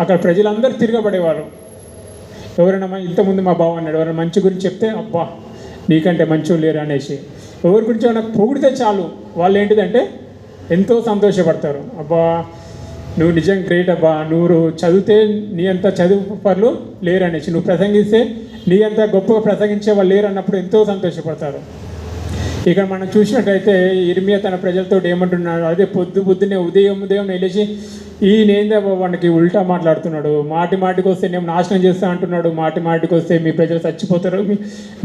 అక్కడ ప్రజలందరూ తిరగబడేవారు. ఎవరైనా ఇంతకుముందు మా బావ అన్నాడు, ఎవరైనా మంచి గురించి చెప్తే అబ్బా నీకంటే మంచోళ్ళు లేరు అనేసి, ఎవరి గురించి నాకు పొగిడితే చాలు వాళ్ళు ఏంటిదంటే ఎంతో సంతోషపడతారు. అబ్బా నువ్వు నిజం గ్రేట్ అబ్బా, నువ్వు చదివితే నీ అంత చదువు పనులు లేరు అనేసి, నువ్వు ప్రసంగిస్తే నీ అంత గొప్పగా ప్రసంగించే వాళ్ళు లేరు అన్నప్పుడు ఎంతో సంతోషపడతారు. ఇక్కడ మనం చూసినట్టయితే ఇర్మియా తన ప్రజలతో ఏమంటున్నాడు, అదే పొద్దున్నే ఉదయం వెళ్ళేసి ఈయనేందా వాడికి ఉల్టా మాట్లాడుతున్నాడు, మాటికి వస్తే నేను నాశనం చేస్తా అంటున్నాడు, మాటికి వస్తే మీ ప్రజలు చచ్చిపోతారు,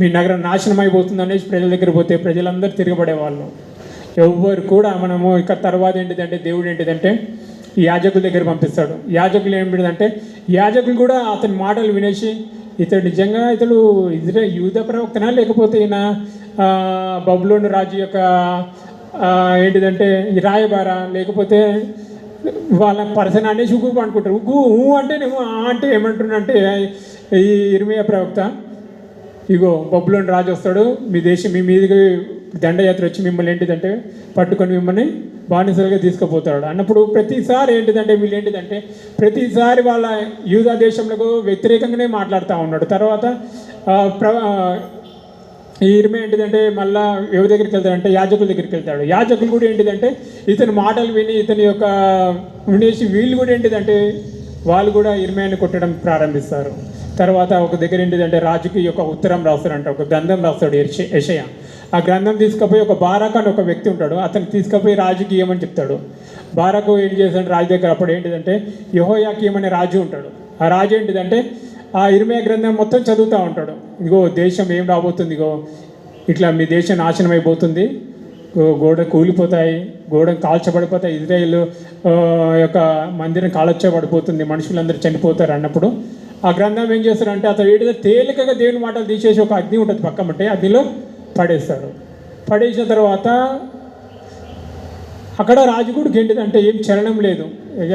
మీ నగరం నాశనం అయిపోతుంది అనేసి ప్రజల దగ్గర పోతే ప్రజలందరూ తిరగబడేవాళ్ళు. ఎవ్వరు కూడా మనము ఇక్కడ తర్వాత ఏంటిదంటే దేవుడు ఏంటిదంటే యాజకుల దగ్గర పంపిస్తాడు. యాజకులు ఏంటిదంటే యాజకులు కూడా అతని మాటలు వినేసి ఇతడు నిజంగా ఇతడు యూదా ప్రవక్తనా లేకపోతే ఈయన బబులోను రాజు యొక్క ఏంటిదంటే రాయబారా లేకపోతే వాళ్ళ పర్సన్ అనేసి ఉగ్గు అనుకుంటారు. ఉగ్గు అంటే నేను అంటే ఏమంటున్నంటే ఈ ఇర్మియా ప్రవక్త, ఇగో బబులోని రాజు వస్తాడు, మీ దేశం మీ మీదకి దండయాత్ర వచ్చి మిమ్మల్ని ఏంటిదంటే పట్టుకొని మిమ్మల్ని బానిసలుగా తీసుకుపోతాడు అన్నప్పుడు ప్రతిసారి ఏంటిదంటే వీళ్ళు ఏంటిదంటే ప్రతిసారి వాళ్ళ యూదా దేశంలో వ్యతిరేకంగానే మాట్లాడుతూ ఉన్నాడు. తర్వాత ఈ ఇర్మియా ఏంటిదంటే మళ్ళీ ఎవరి దగ్గరికి వెళ్తాడంటే యాజకుల దగ్గరికి వెళ్తాడు. యాజకులు కూడా ఏంటిదంటే ఇతని మాటలు విని ఇతని యొక్క వినేసి వీళ్ళు కూడా ఏంటిదంటే వాళ్ళు కూడా ఇర్మియాని కొట్టడం ప్రారంభిస్తారు. తర్వాత ఒక దగ్గర ఏంటిదంటే రాజుకి ఒక ఉత్తరం రాస్తాడంట, ఒక గ్రంథం రాస్తాడు యెషయా. ఆ గ్రంథం తీసుకుపోయి ఒక బారాక్ అని ఒక వ్యక్తి ఉంటాడు, అతను తీసుకుపోయి రాజుకి ఇవ్వమని చెప్తాడు. బారాకు ఏం చేస్తాడు రాజు దగ్గర, అప్పుడు ఏంటిదంటే యెహోయాకీం అనే రాజు ఉంటాడు. ఆ రాజు ఏంటిదంటే ఆ ఇర్మియా గ్రంథం మొత్తం చదువుతూ ఉంటాడు. ఇగో దేశం ఏం రాబోతుంది, ఇగో ఇట్లా మీ దేశం నాశనం అయిపోతుంది, గోడ కూలిపోతాయి, గోడ కాల్చబడిపోతాయి, ఇజ్రాయేల్ యొక్క మందిరం కాల్చబడిపోతుంది, మనుషులందరూ చనిపోతారు అన్నప్పుడు ఆ గ్రంథం ఏం చేస్తారంటే అతను ఏంటంటే తేలికగా దేవుని మాటలు తీసేసి ఒక అగ్ని ఉంటుంది పక్కమంటే అగ్నిలో పడేస్తాడు. పడేసిన తర్వాత అక్కడ రాజుగుడికి ఏంటిదంటే ఏం చలనం లేదు. ఇక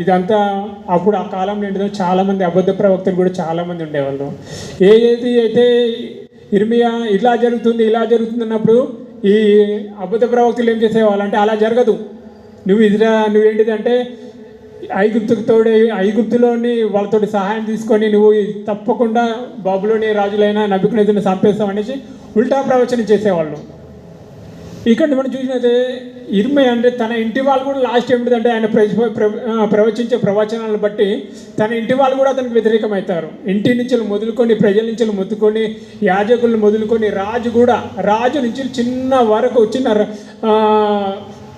ఇదంతా అప్పుడు ఆ కాలంలో ఏంటిదో చాలామంది అబద్ధ ప్రవక్తలు కూడా చాలామంది ఉండేవాళ్ళు. ఏది అయితే ఇర్మియా ఇలా జరుగుతుంది అన్నప్పుడు ఈ అబద్ధ ప్రవక్తలు ఏం చేసేవాళ్ళంటే అలా జరగదు, నువ్వేంటిదంటే ఐగుప్తులోని వాళ్ళతోటి సహాయం తీసుకొని నువ్వు తప్పకుండా బాబులోని రాజులైన నబుకద్నెజరుని చంపేస్తావు అనేసి ఉల్టా ప్రవచనం చేసేవాళ్ళు. ఇక్కడ మనం చూసినట్టే ఇర్మియా అంటే తన ఇంటి వాళ్ళు కూడా లాస్ట్ ఏమిటంటే ఆయన ప్రవచించే ప్రవచనాలను బట్టి తన ఇంటి వాళ్ళు కూడా అతనికి వ్యతిరేకమవుతారు. ఇంటి నుంచి మొదలుకొని ప్రజల నుంచి మొదలుకొని యాజకులను మొదలుకొని రాజు నుంచి చిన్న వరకు చిన్న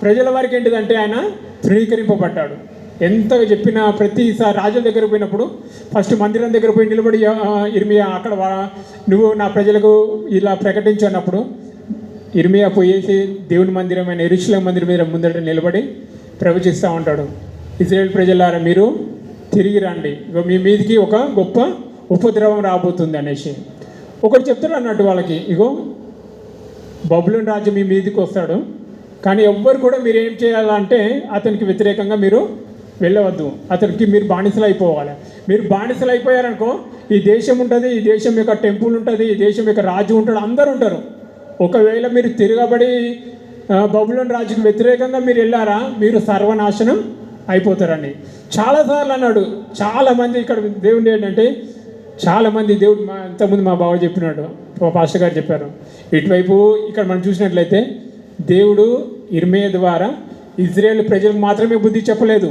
ప్రజల వరకు ఏంటిదంటే ఆయన ధృవీకరింపబడ్డాడు. ఎంతగా చెప్పినా ప్రతిసారి రాజుల దగ్గర పోయినప్పుడు ఫస్ట్ మందిరం దగ్గర పోయి నిలబడి ఇర్మియా అక్కడ నువ్వు నా ప్రజలకు ఇలా ప్రకటించు అన్నప్పుడు ఇర్మియా పోయేసి దేవుని మందిరమైన యెరూషలేము మందిరం మీద ముందట నిలబడి ప్రవచిస్తూ ఉంటాడు, ఇశ్రాయేలు ప్రజలారా మీరు తిరిగి రండి, ఇగో మీ మీదికి ఒక గొప్ప ఉపద్రవం రాబోతుంది అనేసి ఒకటి చెప్తాడు అన్నట్టు వాళ్ళకి. ఇగో బబులోను రాజు మీ మీదికి వస్తాడు, కానీ ఎవ్వరు కూడా మీరు ఏం చేయాలంటే అతనికి వ్యతిరేకంగా మీరు వెళ్ళవద్దు, అతనికి మీరు బానిసలు అయిపోవాలి. మీరు బానిసలు అయిపోయారనుకో ఈ దేశం ఉంటుంది, ఈ దేశం యొక్క టెంపుల్ ఉంటుంది, ఈ దేశం యొక్క రాజు ఉంటాడు, అందరూ ఉంటారు. ఒకవేళ మీరు తిరగబడి బబులోను రాజుకి వ్యతిరేకంగా మీరు వెళ్ళారా మీరు సర్వనాశనం అయిపోతారని చాలాసార్లు అన్నాడు. చాలామంది ఇక్కడ దేవుడు ఏంటంటే చాలామంది దేవుడు ఇంతకుముందు మా బావ చెప్పినాడు, పాస్టర్ గారు చెప్పారు. ఇటువైపు ఇక్కడ మనం చూసినట్లయితే దేవుడు ఇర్మియా ద్వారా ఇజ్రాయేల్ ప్రజలకు మాత్రమే బుద్ధి చెప్పలేదు,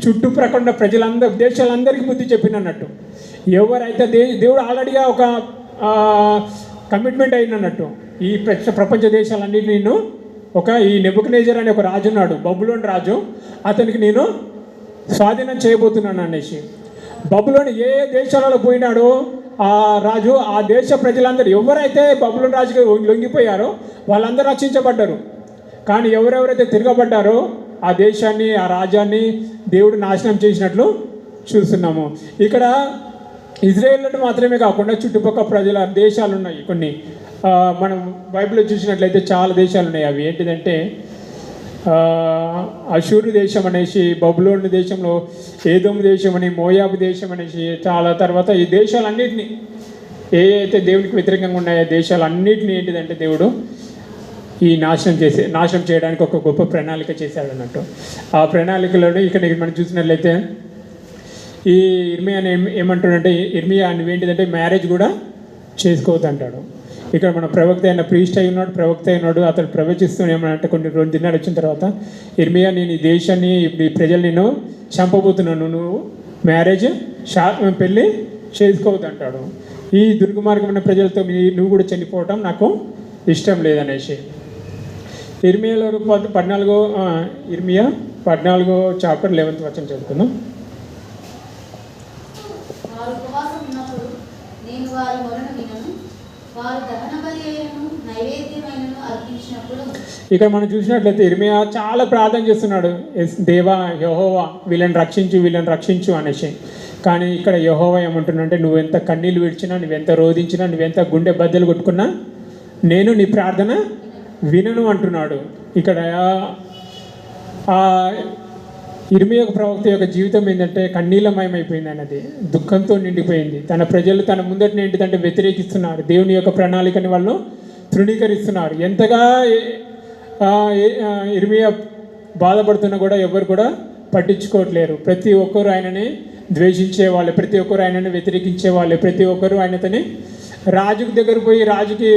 చుట్టుప్రక్కల ప్రజలందరూ దేశాలందరికీ బుద్ధి చెప్పినట్టు. ఎవరైతే దేవుడు ఆల్రెడీగా ఒక కమిట్మెంట్ అయినట్టు ఈ ప్రపంచ దేశాలన్నింటినీ నేను ఈ నెబుకద్నెజర్ అనే ఒక రాజు ఉన్నాడు, బబులోను రాజు, అతనికి నేను స్వాధీనం చేయబోతున్నాను అనేసి. బబులోను ఏ దేశాలలో పోయినాడో ఆ రాజు ఆ దేశ ప్రజలందరూ ఎవరైతే బబులోను రాజుకి లొంగిపోయారో వాళ్ళందరూ రక్షించబడ్డారు. కానీ ఎవరెవరైతే తిరగబడ్డారో ఆ దేశాన్ని ఆ రాజ్యాన్ని దేవుడు నాశనం చేసినట్లు చూస్తున్నాము. ఇక్కడ ఇజ్రాయేల్ మాత్రమే కాకుండా చుట్టుపక్కల ప్రజల దేశాలు ఉన్నాయి కొన్ని. మనం బైబిల్లో చూసినట్లయితే చాలా దేశాలు ఉన్నాయి. అవి ఏంటిదంటే అషూరు దేశం అనేసి, బబులోను దేశంలో ఏదోము దేశం అని, మోయాబు దేశం అనేసి చాలా. తర్వాత ఈ దేశాలన్నింటినీ ఏ అయితే దేవునికి వ్యతిరేకంగా ఉన్నాయో దేశాలన్నింటినీ ఏంటిదంటే దేవుడు ఈ నాశనం చేయడానికి ఒక గొప్ప ప్రణాళిక చేశాడు అన్నట్టు. ఆ ప్రణాళికలోనే ఇక్కడ మనం చూసినట్లయితే ఈ ఇర్మియా ఏమంటాడంటే ఇర్మియా నువ్వేంటిదంటే మ్యారేజ్ కూడా చేసుకోవద్దు అంటాడు. ఇక్కడ మన ప్రవక్త అయిన ప్రీస్ట్ అయినాడు అతను ప్రవచిస్తూ ఏమంటే కొన్ని 2 దినాలు వచ్చిన తర్వాత ఇర్మియా నేను ఈ దేశాన్ని ఈ ప్రజలు నేను చంపబోతున్నాను, నువ్వు పెళ్ళి చేసుకోవద్దు అంటాడు. ఈ దుర్గమార్గమైన ప్రజలతో నువ్వు కూడా చనిపోవటం నాకు ఇష్టం లేదనేసి. ఇర్మియాలో 14 చాప్టర్ 11th వచనం చదువుకుందాం. ఇక్కడ మనం చూసినట్లయితే ఇర్మియా చాలా ప్రార్థన చేస్తున్నాడు, దేవా యెహోవా వీళ్ళని రక్షించు అనేసి. కానీ ఇక్కడ యెహోవా ఏమంటున్నాడంటే నువ్వెంత కన్నీళ్ళు విడిచినా, నువ్వెంత రోధించినా, నువ్వెంత గుండె బద్దలు కొట్టుకున్నా నేను నీ ప్రార్థన వినను అంటున్నాడు. ఇక్కడ ఇర్మియా ప్రవక్త యొక్క జీవితం ఏంటంటే కన్నీలమయమైపోయింది అన్నది, దుఃఖంతో నిండిపోయింది. తన ప్రజలు తన ముందటిని ఏంటిదంటే వ్యతిరేకిస్తున్నారు, దేవుని యొక్క ప్రణాళికని వాళ్ళు తృణీకరిస్తున్నారు. ఎంతగా ఇర్మియా బాధపడుతున్నా కూడా ఎవరు కూడా పట్టించుకోవట్లేరు. ప్రతి ఒక్కరు ఆయనని ద్వేషించే వాళ్ళే, ప్రతి ఒక్కరు ఆయనని వ్యతిరేకించే వాళ్ళే, ప్రతి ఒక్కరు ఆయనతోని రాజుకి దగ్గర పోయి రాజుకి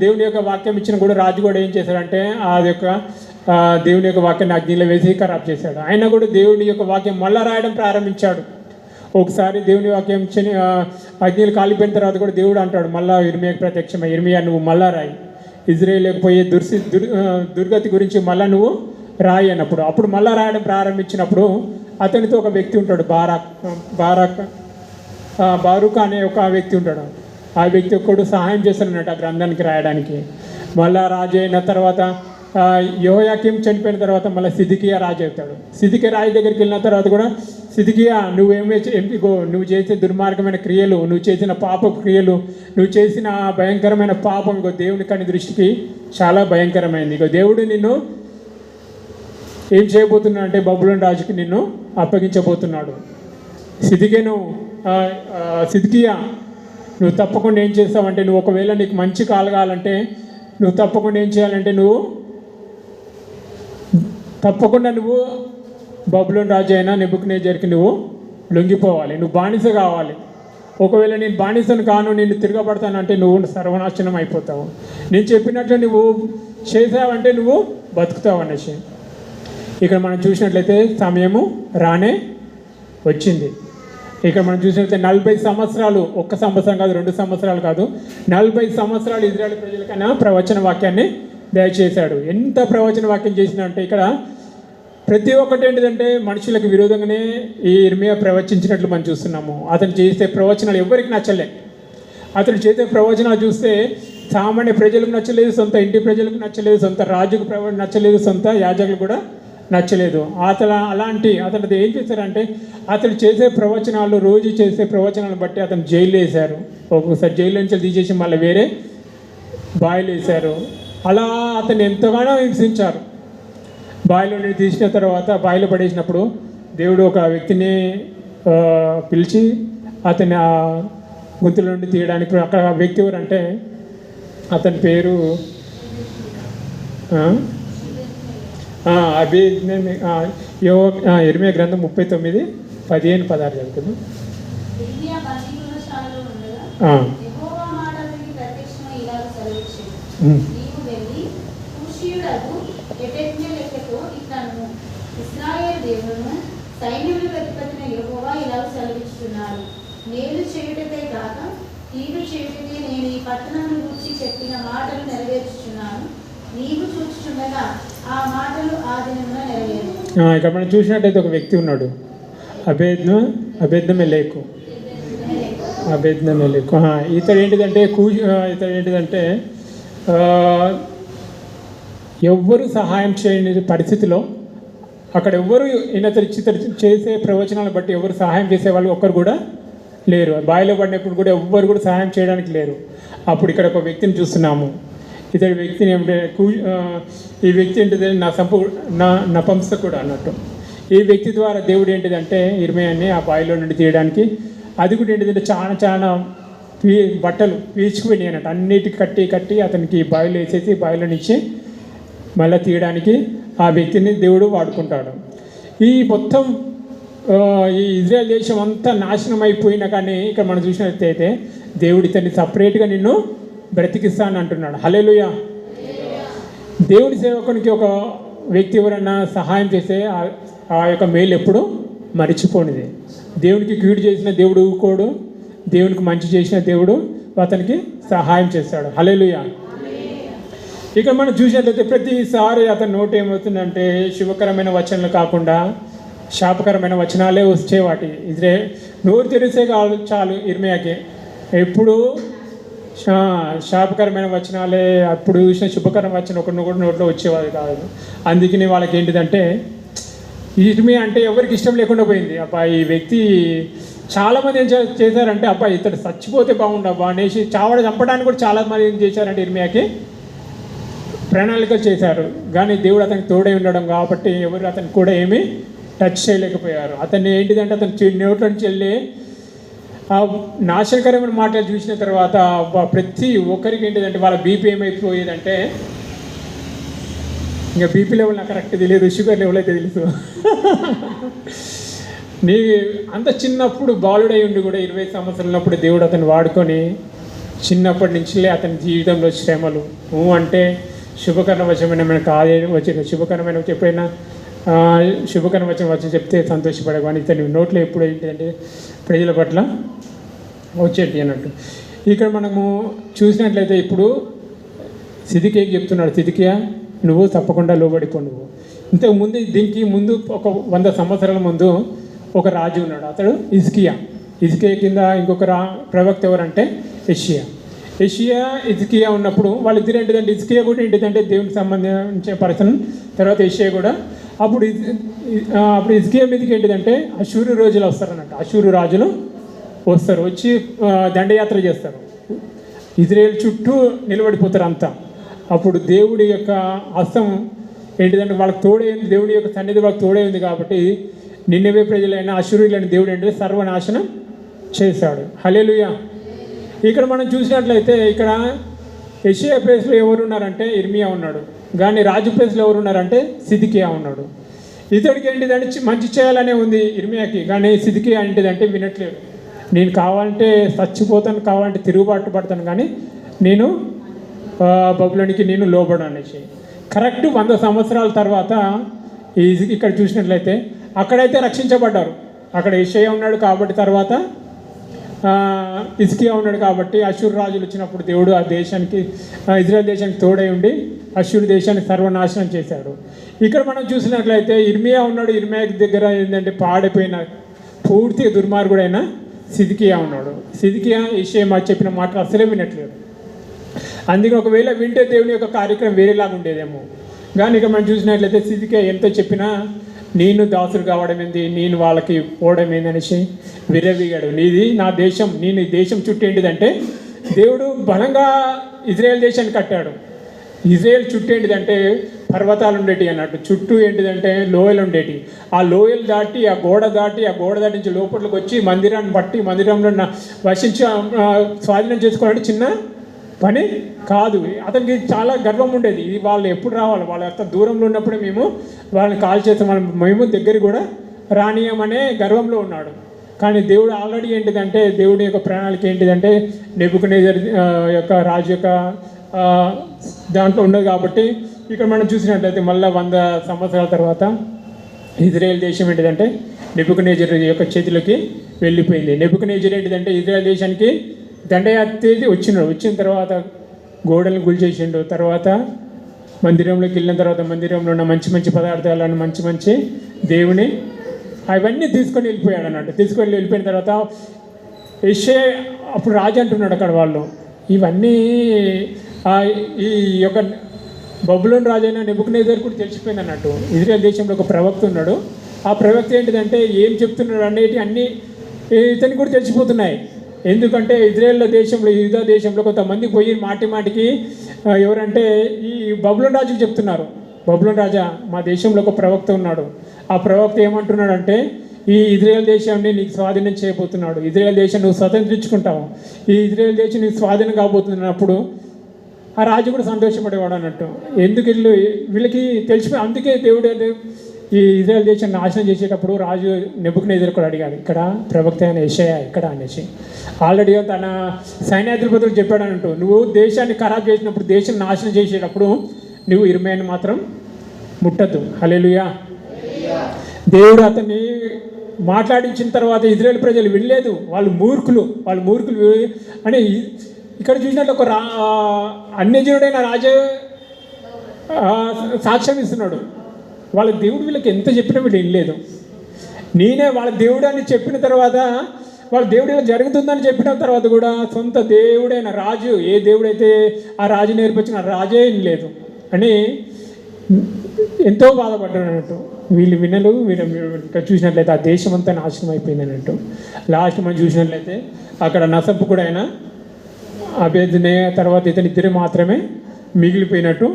దేవుని యొక్క వాక్యం ఇచ్చిన కూడా రాజు కూడా ఏం చేశాడంటే అది యొక్క దేవుని యొక్క వాక్యాన్ని అగ్నిలో వేసి ఖరాబ్ చేశాడు. ఆయన కూడా దేవుని యొక్క వాక్యం మళ్ళా రాయడం ప్రారంభించాడు. ఒకసారి దేవుని వాక్యం అగ్నిలు కాలిపోయిన తర్వాత కూడా దేవుడు అంటాడు మళ్ళా ఇర్మియాకి ప్రత్యక్షమై, ఇర్మియా నువ్వు మళ్ళా రాయి, ఇజ్రాయేలుకు పోయే దుర్గతి గురించి మళ్ళా నువ్వు రాయి అన్నప్పుడు, అప్పుడు మళ్ళా రాయడం ప్రారంభించినప్పుడు అతనితో ఒక వ్యక్తి ఉంటాడు, బారూక్ అనే ఒక వ్యక్తి ఉంటాడు. ఆ వ్యక్తి ఒక్కడు సహాయం చేస్తాడన్నట్టు ఆ గ్రంథానికి రాయడానికి. మళ్ళా రాజు అయిన తర్వాత యెహోయాకీం చనిపోయిన తర్వాత మళ్ళీ సిద్కియా రాజు అవుతాడు. సిద్కియా రాజు దగ్గరికి వెళ్ళిన తర్వాత కూడా సిద్కియా నువ్వు చేసే దుర్మార్గమైన క్రియలు, నువ్వు చేసిన పాప క్రియలు, నువ్వు చేసిన భయంకరమైన పాపం ఇగో దేవుని కని దృష్టికి చాలా భయంకరమైంది. ఇగో దేవుడు నిన్ను ఏం చేయబోతున్నాడు అంటే బబులోను రాజుకి నిన్ను అప్పగించబోతున్నాడు. సిద్కియా నువ్వు తప్పకుండా ఏం చేస్తావంటే, నువ్వు ఒకవేళ నీకు మంచి కలగాలంటే నువ్వు తప్పకుండా ఏం చేయాలంటే నువ్వు బబులోను రాజు అయినా నెబుకద్నెజరుకి నువ్వు లొంగిపోవాలి, నువ్వు బానిస కావాలి. ఒకవేళ నేను బానిసను కాను, నేను తిరగబడతానంటే నువ్వు సర్వనాశనం అయిపోతావు. నేను చెప్పినట్లు నువ్వు చేసావంటే నువ్వు బతుకుతావు అనేసి. ఇక్కడ మనం చూసినట్లయితే సమయము రానే వచ్చింది. ఇక్కడ మనం చూసినట్లయితే 40 సంవత్సరాలు, ఒక్క సంవత్సరం కాదు, 2 సంవత్సరాలు కాదు, 40 సంవత్సరాలు ఇజ్రాయేల్ ప్రజలకైనా ప్రవచన వాక్యాన్ని దయచేశాడు. ఎంత ప్రవచన వాక్యం చేసినా అంటే ఇక్కడ ప్రతి ఒక్కటి ఏంటిదంటే మనుషులకు విరోధంగానే ఈ ఇర్మియా ప్రవచించినట్లు మనం చూస్తున్నాము. అతను చేసే ప్రవచనాలు ఎవరికి నచ్చలే. అతను చేసే ప్రవచనాలు చూస్తే సామాన్య ప్రజలకు నచ్చలేదు, సొంత ఇంటి ప్రజలకు నచ్చలేదు, సొంత రాజుకు నచ్చలేదు, సొంత యాజకులు కూడా నచ్చలేదు. అతను ఏం చేశారంటే అతను చేసే ప్రవచనాలు, రోజు చేసే ప్రవచనాలను బట్టి అతను జైలు వేశారు. ఒక్కొక్కసారి జైలు నుంచి తీసేసి మళ్ళీ వేరే బాయిలు వేశారు. అలా అతను ఎంతగానో హింసించారు. బాయిలో నుండి తీసిన తర్వాత బాయిలో పడేసినప్పుడు దేవుడు ఒక వ్యక్తిని పిలిచి అతని ఆ గుంతుల నుండి తీయడానికి, అక్కడ ఆ వ్యక్తి ఎవరంటే అతని పేరు ఇర్మియా గ్రంథం 39:15-16 చదువుకుందాం. సైన్యముల అధిపతిని యెహోవా ఇలా సెలవిస్తున్నాడు, మేలు చేయుటకే కాక కీడు చేయుటకే నేను ఈ పట్టణమును గూర్చి చెప్పిన మాటలు నెరవేర్చుచున్నాను. నీవు చూచుచుండగా ఆ మాటలు ఆ దినమున నెరవేరు. ఇక్కడ మనం చూసినట్టయితే ఒక వ్యక్తి ఉన్నాడు, అబేద్నమెలెకు. ఇతడు ఏంటిదంటే ఎవ్వరు సహాయం చేయని పరిస్థితిలో అక్కడ ఎవ్వరు ఇతడు చేసే ప్రవచనాలను బట్టి ఎవరు సహాయం చేసేవాళ్ళు ఒక్కరు కూడా లేరు. బావిలో పడినప్పుడు కూడా ఎవ్వరు కూడా సహాయం చేయడానికి లేరు. అప్పుడు ఇక్కడ ఒక వ్యక్తిని చూస్తున్నాము. ఇతడి వ్యక్తిని ఏమిటంటే ఈ వ్యక్తి ఏంటిది నపుంసకుడు అన్నట్టు. ఈ వ్యక్తి ద్వారా దేవుడు ఏంటిదంటే ఇర్మియాని ఆ బావిలో నుండి తీయడానికి, అది కూడా ఏంటిదంటే చాలా బట్టలు పీల్చుకుపోయినాయి అన్నట్టు, అన్నిటికి కట్టి అతనికి బావిలో వేసేసి బావిలో నుంచి మళ్ళీ తీయడానికి ఆ వ్యక్తిని దేవుడు వాడుకుంటాడు. ఈ మొత్తం ఈ ఇజ్రాయెల్ దేశం అంతా నాశనం అయిపోయినా కానీ ఇక్కడ మనం చూసినట్లయితే దేవుడు ఇతన్ని సపరేట్గా నిన్ను బ్రతికిస్తాను అంటున్నాడు. హల్లెలూయా. దేవుడి సేవకునికి ఒక వ్యక్తి ఎవరన్నా సహాయం చేస్తే ఆ యొక్క మేలు ఎప్పుడు మరిచిపోనిది. దేవునికి కీడు చేసిన దేవుడు ఊరుకోడు, దేవునికి మంచి చేసిన దేవుడు అతనికి సహాయం చేస్తాడు. హల్లెలూయా. ఇక్కడ మనం చూసినట్లయితే ప్రతిసారి అతని నోటు ఏమవుతుందంటే శుభకరమైన వచనాలు కాకుండా శాపకరమైన వచనాలే వచ్చేవాటి. నోరు తెరిసే చాలు ఇర్మియాకి ఎప్పుడు శాపకరమైన వచనాలే, అప్పుడు చూసిన శుభకరమైన వచనం ఒకరిని కూడా నోట్లో వచ్చేవాది కాదు. అందుకని వాళ్ళకి ఏంటిదంటే ఇర్మియా అంటే ఎవరికి ఇష్టం లేకుండా పోయింది. అబ్బా ఈ వ్యక్తి చాలామంది ఏం చేశారంటే అబ్బా ఇతడు చచ్చిపోతే బాగుండబ్బా అనేసి చంపడానికి కూడా చాలామంది ఏం చేశారంటే ఇర్మియాకి ప్రణాళికలు చేశారు. కానీ దేవుడు అతనికి తోడై ఉండడం కాబట్టి ఎవరు అతనికి కూడా ఏమీ టచ్ చేయలేకపోయారు. అతన్ని ఏంటిదంటే అతను నోట్లో నుంచి వెళ్ళి ఆ నాశనకరమైన మాటలు చూసిన తర్వాత ప్రతి ఒక్కరికి ఏంటిదంటే వాళ్ళ బీపీ ఏమైపోయేదంటే, ఇంకా బీపీ లెవెల్ నాకు కరెక్ట్ తెలియదు, షుగర్ లెవెల్ అయితే తెలుసు. నీ అంత చిన్నప్పుడు బాలుడై ఉండి కూడా 20 సంవత్సరాలు ఉన్నప్పుడు దేవుడు అతను వాడుకొని చిన్నప్పటి నుంచి అతని జీవితంలో శ్రమలు అంటే శుభకరణ వచనమైన కాదే వచ్చిన శుభకరమైన ఎప్పుడైనా శుభకరణ వచనం వచ్చి చెప్తే సంతోషపడే, కానీ ఇతని నోట్లో ఎప్పుడు ఏంటంటే ప్రజల పట్ల వచ్చేటి అన్నట్టు. ఇక్కడ మనము చూసినట్లయితే ఇప్పుడు సిద్కియాకి చెప్తున్నాడు, సిద్కియా నువ్వు తప్పకుండా లోబడిపో. నువ్వు ఇంతకు ముందు దీనికి ముందు ఒక 100 సంవత్సరాల ముందు ఒక రాజు ఉన్నాడు, అతడు హిజ్కియా. హిజ్కియా కింద ఇంకొక ప్రవక్త ఎవరంటే యెషయా హిజ్కియా ఉన్నప్పుడు వాళ్ళిద్దరు ఏంటిదంటే హిజ్కియా కూడా ఏంటిదంటే దేవునికి సంబంధించిన పర్సన్, తర్వాత యెషయా కూడా. అప్పుడు హిజ్కియా మీదకి ఏంటిదంటే అషూరు రోజులు వస్తారన్నట్టు. అషూరు రాజులు వస్తారు, వచ్చి దండయాత్ర చేస్తారు, ఇజ్రాయేల్ చుట్టూ నిలబడిపోతారు అంతా. అప్పుడు దేవుడి యొక్క హస్తం ఏంటిదంటే వాళ్ళకి తోడే ఉంది, దేవుడి యొక్క సన్నిధి వాళ్ళకి తోడే ఉంది. కాబట్టి నిన్నవే ప్రజలైన అషూరులైన దేవుడు ఏంటంటే సర్వనాశనం చేశాడు. హల్లెలూయా. ఇక్కడ మనం చూసినట్లయితే ఇక్కడ యెషయా ప్లేస్లో ఎవరు ఉన్నారంటే ఇర్మియా ఉన్నాడు, కానీ రాజు ప్లేస్లో ఎవరు ఉన్నారంటే సిద్కియా ఉన్నాడు. ఇతడికి ఏంటిదంటే మంచి చేయాలనే ఉంది ఇర్మియాకి, కానీ సిద్కియా ఏంటిదంటే వినట్లేదు. నేను కావాలంటే చచ్చిపోతాను, కావాలంటే తిరుగుబాటు పడతాను, కానీ నేను బబులోనికి నేను లోబడు అనేసి. కరెక్ట్ 100 సంవత్సరాల తర్వాత ఇక్కడ చూసినట్లయితే అక్కడైతే రక్షించబడ్డారు. అక్కడ యెషయా ఉన్నాడు కాబట్టి, తర్వాత హిజ్కియా ఉన్నాడు కాబట్టి అషూరు రాజులు వచ్చినప్పుడు దేవుడు ఆ దేశానికి ఇజ్రాయెల్ దేశానికి తోడై ఉండి అషూరు దేశాన్ని సర్వనాశనం చేశాడు. ఇక్కడ మనం చూసినట్లయితే ఇర్మియా ఉన్నాడు, ఇర్మియా దగ్గర ఏంటంటే పాడైపోయిన పూర్తిగా దుర్మార్గుడైన సిద్కియా ఉన్నాడు. సిద్కియా యెషయా చెప్పిన మాటలు అసలే వినట్లేదు. అందుకే ఒకవేళ వింటే దేవుని యొక్క కార్యక్రమం వేరేలాగా ఉండేదేమో. కానీ ఇక మనం చూసినట్లయితే సిద్కియా ఎంత చెప్పినా నేను దాసుడు కావడం ఏంది, నేను వాళ్ళకి పోవడం ఏందనేసి విర్రవీగాడు. నీది నా దేశం, నేను ఈ దేశం చుట్టూ ఏంటిదంటే దేవుడు బలంగా ఇజ్రాయెల్ దేశాన్ని కట్టాడు. ఇజ్రాయెల్ చుట్టూ ఏంటిదంటే పర్వతాలు ఉండేటి అన్నట్టు, చుట్టూ ఏంటిదంటే లోయలు ఉండేటి. ఆ లోయలు దాటి ఆ గోడ దాటి నుంచి లోపలికి వచ్చి మందిరాన్ని బట్టి మందిరంలో వసించి స్వాధీనం చేసుకోవాలంటే చిన్న పని కాదు. అతనికి చాలా గర్వం ఉండేది, ఇది వాళ్ళు ఎప్పుడు రావాలి, వాళ్ళు అంత దూరంలో ఉన్నప్పుడే మేము వాళ్ళని కాల్ చేస్తాం, మేము దగ్గర కూడా రానియమనే గర్వంలో ఉన్నాడు. కానీ దేవుడు ఆల్రెడీ ఏంటిదంటే దేవుడి యొక్క ప్రణాళిక ఏంటిదంటే నెబుకద్నెజర్ యొక్క రాజు యొక్క దాంట్లో ఉండదు. కాబట్టి ఇక్కడ మనం చూసినట్లయితే మళ్ళీ 100 సంవత్సరాల తర్వాత ఇజ్రాయెల్ దేశం ఏంటిదంటే నెబుకద్నెజర్ యొక్క చేతిలోకి వెళ్ళిపోయింది. నెబుకద్నెజర్ ఏంటిదంటే ఇజ్రాయెల్ దేశానికి దండయాత్ర వచ్చిన తర్వాత గోడలను గుల్చేసిండు. తర్వాత మందిరంలోకి వెళ్ళిన తర్వాత మందిరంలో ఉన్న మంచి పదార్థాలను మంచి దేవుని అవన్నీ తీసుకొని వెళ్ళిపోయాడు అన్నట్టు. తీసుకొని వెళ్ళిపోయిన తర్వాత యెషయా అప్పుడు రాజు అంటున్నాడు అక్కడ వాళ్ళు, ఇవన్నీ ఈ యొక్క బబులోను రాజు అయిన నెబుకద్నెజర్ కూడా తెలిసిపోయింది అన్నట్టు. ఇజ్రాయెల్ దేశంలో ఒక ప్రవక్త ఉన్నాడు, ఆ ప్రవక్త ఏంటిదంటే ఏం చెప్తున్నాడు అనేటి అన్నీ ఇతనికి కూడా తెలిసిపోతున్నాయి. ఎందుకంటే ఇజ్రాయెల్ దేశంలో యూదా దేశంలో కొంతమంది పోయి మాటికి ఎవరంటే ఈ బబులోను రాజుకి చెప్తున్నారు, బబులోను రాజా మా దేశంలో ఒక ప్రవక్త ఉన్నాడు, ఆ ప్రవక్త ఏమంటున్నాడంటే ఈ ఇజ్రాయెల్ దేశాన్ని నీకు స్వాధీనం చేయబోతున్నాడు, ఇజ్రాయెల్ దేశం నువ్వు స్వతంత్రించుకుంటావు, ఈ ఇజ్రాయెల్ దేశం నీకు స్వాధీనం కాబోతున్నప్పుడు ఆ రాజు కూడా సంతోషపడేవాడు అన్నట్టు. ఎందుకు వీళ్ళకి తెలిసిపోయి, అందుకే దేవుడు ఈ ఇజ్రాయెల్ దేశాన్ని నాశనం చేసేటప్పుడు రాజు నెబుకద్నెజర్ కూడా అడిగాడు, ఇక్కడ ప్రవక్త అయిన యెషయా ఇక్కడ అనేసి. ఆల్రెడీ తన సైన్యాధిపతులు చెప్పాడు అన్నట్టు, నువ్వు దేశాన్ని ఖరాబ్ చేసినప్పుడు, దేశం నాశనం చేసేటప్పుడు నువ్వు ఇర్మియాని మాత్రం ముట్టద్దు. హల్లెలూయా. దేవుడు అతన్ని మాట్లాడించిన తర్వాత ఇజ్రాయెల్ ప్రజలు వినలేదు, వాళ్ళు మూర్ఖులు అని ఇక్కడ చూసినట్టు ఒక అన్యజనుడైన రాజు సాక్ష్యం ఇస్తున్నాడు. వాళ్ళ దేవుడు వీళ్ళకి ఎంత చెప్పినా వీళ్ళు వినలేదు. నేనే వాళ్ళ దేవుడు అని చెప్పిన తర్వాత, వాళ్ళ దేవుడు ఇలా జరుగుతుందని చెప్పిన తర్వాత కూడా సొంత దేవుడైన రాజు, ఏ దేవుడైతే ఆ రాజు నేర్పించిన రాజే వినలేదు అని ఎంతో బాధపడ్డాడు అన్నట్టు. వీళ్ళు ఇక్కడ చూసినట్లయితే ఆ దేశం అంతా నాశనం అయిపోయింది అన్నట్టు. లాస్ట్ మనం చూసినట్లయితే అక్కడ నసపు కూడా అయినా అభ్యర్థినే తర్వాత ఇద్దరు మాత్రమే మిగిలిపోయినట్టు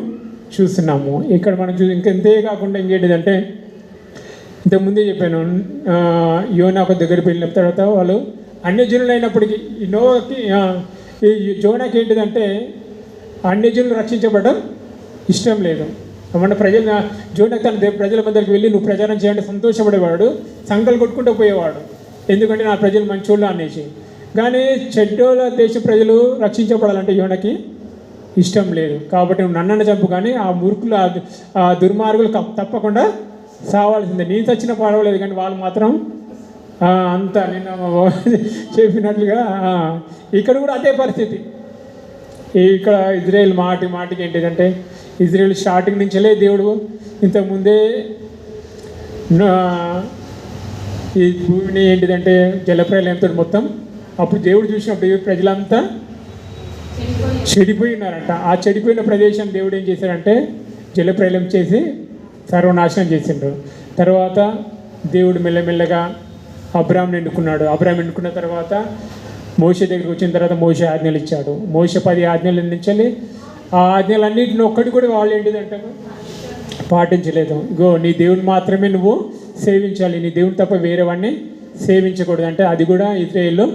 చూస్తున్నాము. ఇక్కడ మనం ఇంకంతే కాకుండా ఇంకేంటిదంటే ఇంతకుముందే చెప్పాను, యోనా ఒక దగ్గరికి వెళ్ళిన తర్వాత వాళ్ళు అన్యజనులు అయినప్పటికీ ఈ నోవాకి ఈ జోనాకి ఏంటిదంటే అన్యజనులు రక్షించబడడం ఇష్టం లేదు. మన జోనాకి తన ప్రజల మధ్యకి వెళ్ళి నువ్వు ప్రచారం చేయండి సంతోషపడేవాడు, సంకలు కొట్టుకుంటూ పోయేవాడు. ఎందుకంటే నా ప్రజలు మంచోళ్ళు అనేసి. కానీ చెడ్డోళ్ళ దేశ ప్రజలు రక్షించబడాలంటే యోనాకి ఇష్టం లేదు. కాబట్టి నువ్వు నన్నను చంపు, కానీ ఆ మూర్ఖులు ఆ దుర్మార్గులు తప్పకుండా సావాల్సిందే. నేను చచ్చిన పర్వాలేదు, కానీ వాళ్ళు మాత్రం అంతా నిన్న చెప్పినట్లుగా ఇక్కడ కూడా అదే పరిస్థితి. ఇక్కడ ఇజ్రాయెల్ మాటికి ఏంటిదంటే ఇజ్రాయెల్ స్టార్టింగ్ నుంచే దేవుడు ఇంతకుముందే ఈ భూమిని ఏంటిదంటే జలప్రలయంతో మొత్తం అప్పుడు దేవుడు చూసినప్పుడు ప్రజలంతా చెడిపోయి ఉన్నారంట. ఆ చెడిపోయిన ప్రదేశం దేవుడు ఏం చేశాడంటే జలప్రలయం చేసి సర్వనాశనం చేసిండు. తర్వాత దేవుడు మెల్లమెల్లగా అబ్రాహాంని ఎన్నుకున్నాడు. అబ్రాహాం ఎన్నుకున్న తర్వాత మోషే దగ్గరికి వచ్చిన తర్వాత మోషే ఆజ్ఞలు ఇచ్చాడు. మోషే 10 ఆజ్ఞలు అందించాలి. ఆ ఆజ్ఞలన్నింటిని ఒక్కటి కూడా వాళ్ళు ఏంటిదంటే పాటించలేదు. ఇగో నీ దేవుని మాత్రమే నువ్వు సేవించాలి, నీ దేవుని తప్ప వేరే వాడిని సేవించకూడదు అంటే అది కూడా ఇజ్రాయేల్లో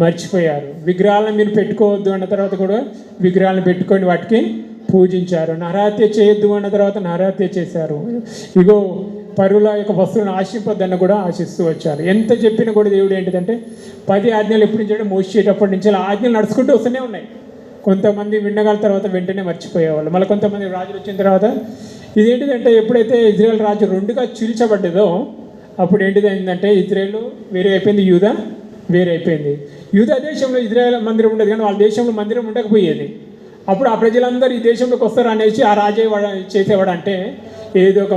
మర్చిపోయారు. విగ్రహాలను మీరు పెట్టుకోవద్దు అన్న తర్వాత కూడా విగ్రహాలను పెట్టుకొని వాటికి పూజించారు. నరహత్య చేయొద్దు అన్న తర్వాత నరహత్య చేశారు. ఇగో పరుల యొక్క వస్తువులను ఆశింపొద్దన్న కూడా ఆశిస్తూ వచ్చారు. ఎంత చెప్పినా కూడా దేవుడు ఏంటిదంటే 10 ఆజ్ఞలు ఎప్పటి నుంచి మోసేటప్పటి నుంచి ఆ ఆజ్ఞలు నడుచుకుంటూ వస్తూనే ఉన్నాయి. కొంతమంది విన్నగాల తర్వాత వెంటనే మర్చిపోయేవాళ్ళు. మళ్ళీ కొంతమంది రాజులు వచ్చిన తర్వాత ఇదేంటిదంటే ఎప్పుడైతే ఇజ్రాయెల్ రాజు 2గా చీల్చబడ్డదో అప్పుడు ఏంటిదైందంటే ఇజ్రాయెల్ వేరే అయిపోయింది, యూదా వేరే అయిపోయింది. యూదా దేశంలో ఇజ్రాయెల్ మందిరం ఉండేది, కానీ వాళ్ళ దేశంలో మందిరం ఉండకపోయేది. అప్పుడు ఆ ప్రజలందరూ ఈ దేశంలోకి వస్తారు అనేసి ఆ రాజే చేసేవాడు. అంటే ఏదో ఒక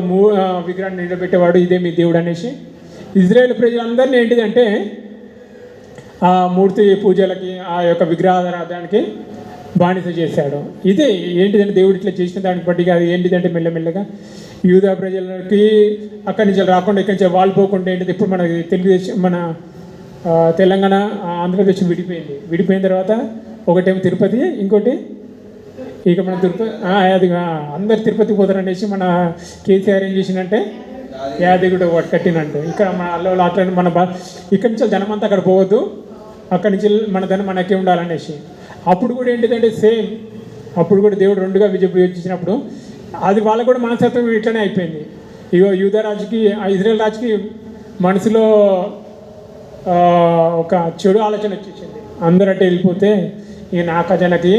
విగ్రహాన్ని నిలబెట్టేవాడు, ఇదే మీ దేవుడు అనేసి ఇజ్రాయెల్ ప్రజలందరినీ ఏంటిదంటే ఆ మూర్తి పూజలకి ఆ యొక్క విగ్రహారాధనకి బానిస చేశాడు. ఇదే ఏంటిదంటే దేవుడు ఇట్లా చేసిన దాన్ని బట్టి అది ఏంటిదంటే మెల్లమెల్లగా యూదా ప్రజలకి అక్కడి నుంచి రాకుండా ఇక్కడి నుంచి వాళ్ళు పోకుండా ఏంటిది ఇప్పుడు మన తెలుగుదేశం మన తెలంగాణ ఆంధ్రప్రదేశ్ విడిపోయిన తర్వాత ఒకటేమో తిరుపతి, ఇంకోటి ఇక మన తిరుపతి అది అందరు తిరుపతికి పోతారనేసి మన కేసీఆర్ ఏం చేసిందంటే యాదగిరి ఒకటి కట్టినంటే ఇక్కడ మన అల్లలో అట్లా మన ఇక్కడి నుంచి జనం అంతా అక్కడ పోవద్దు, అక్కడి నుంచి మన ధనం మనకే ఉండాలనేసి. అప్పుడు కూడా ఏంటిదంటే సేమ్ అప్పుడు కూడా దేవుడు 2గా విభజించినప్పుడు అది వాళ్ళకు కూడా మనస్తత్వం ఇట్లనే అయిపోయింది. ఇగో యూదా రాజుకి ఇజ్రాయెల్ రాజుకి మనసులో ఒక చెడు ఆలోచన వచ్చేసింది. అందరూ అంటే వెళ్ళిపోతే ఇక నా ఖజానాకి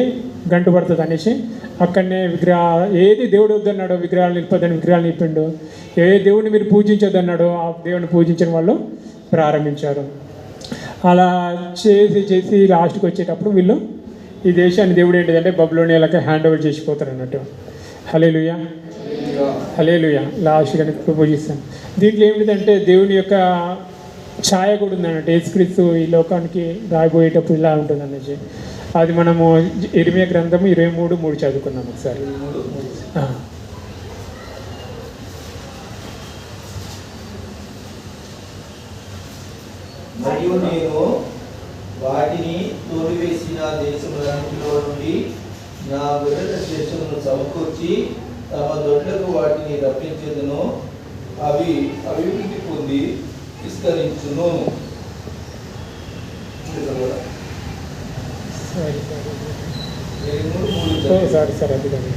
గంటు పడుతుంది అనేసి అక్కడనే ఏది దేవుడు వద్దన్నాడో విగ్రహాలు నిలిపోద్దని విగ్రహాలు నిలిపిండు. ఏ దేవుడిని మీరు పూజించొద్దన్నాడో ఆ దేవుడిని పూజించిన వాళ్ళు ప్రారంభించారు. అలా చేసి లాస్ట్కి వచ్చేటప్పుడు వీళ్ళు ఈ దేశాన్ని దేవుడు ఏంటిదంటే బబులోనియాలకి హ్యాండ్ ఓవర్ చేసిపోతారు అన్నట్టు. హల్లెలూయా హల్లెలూయా. లాస్ట్గా పూజిస్తాను. దీంట్లో ఏమిటంటే దేవుని యొక్క ఛాయ కూడా ఉందన్నట్టు. యేసుక్రీస్తు ఈ లోకానికి రాబోయేటప్పుడు ఇలా ఉంటుంది అనేసి అది మనము ఇర్మియా గ్రంథము 23:3 చదువుకున్నాం ఒకసారి. మరియు నేను వాటిని తోలివేసిన దేశములన్నిటిలో నుండి నా గొర్రెల శేషమును సమకూర్చి తమ దొడ్లకు వాటిని రప్పించేదను, అవి అభివృద్ధి పొంది విస్తరించును. సారీ అది కానీ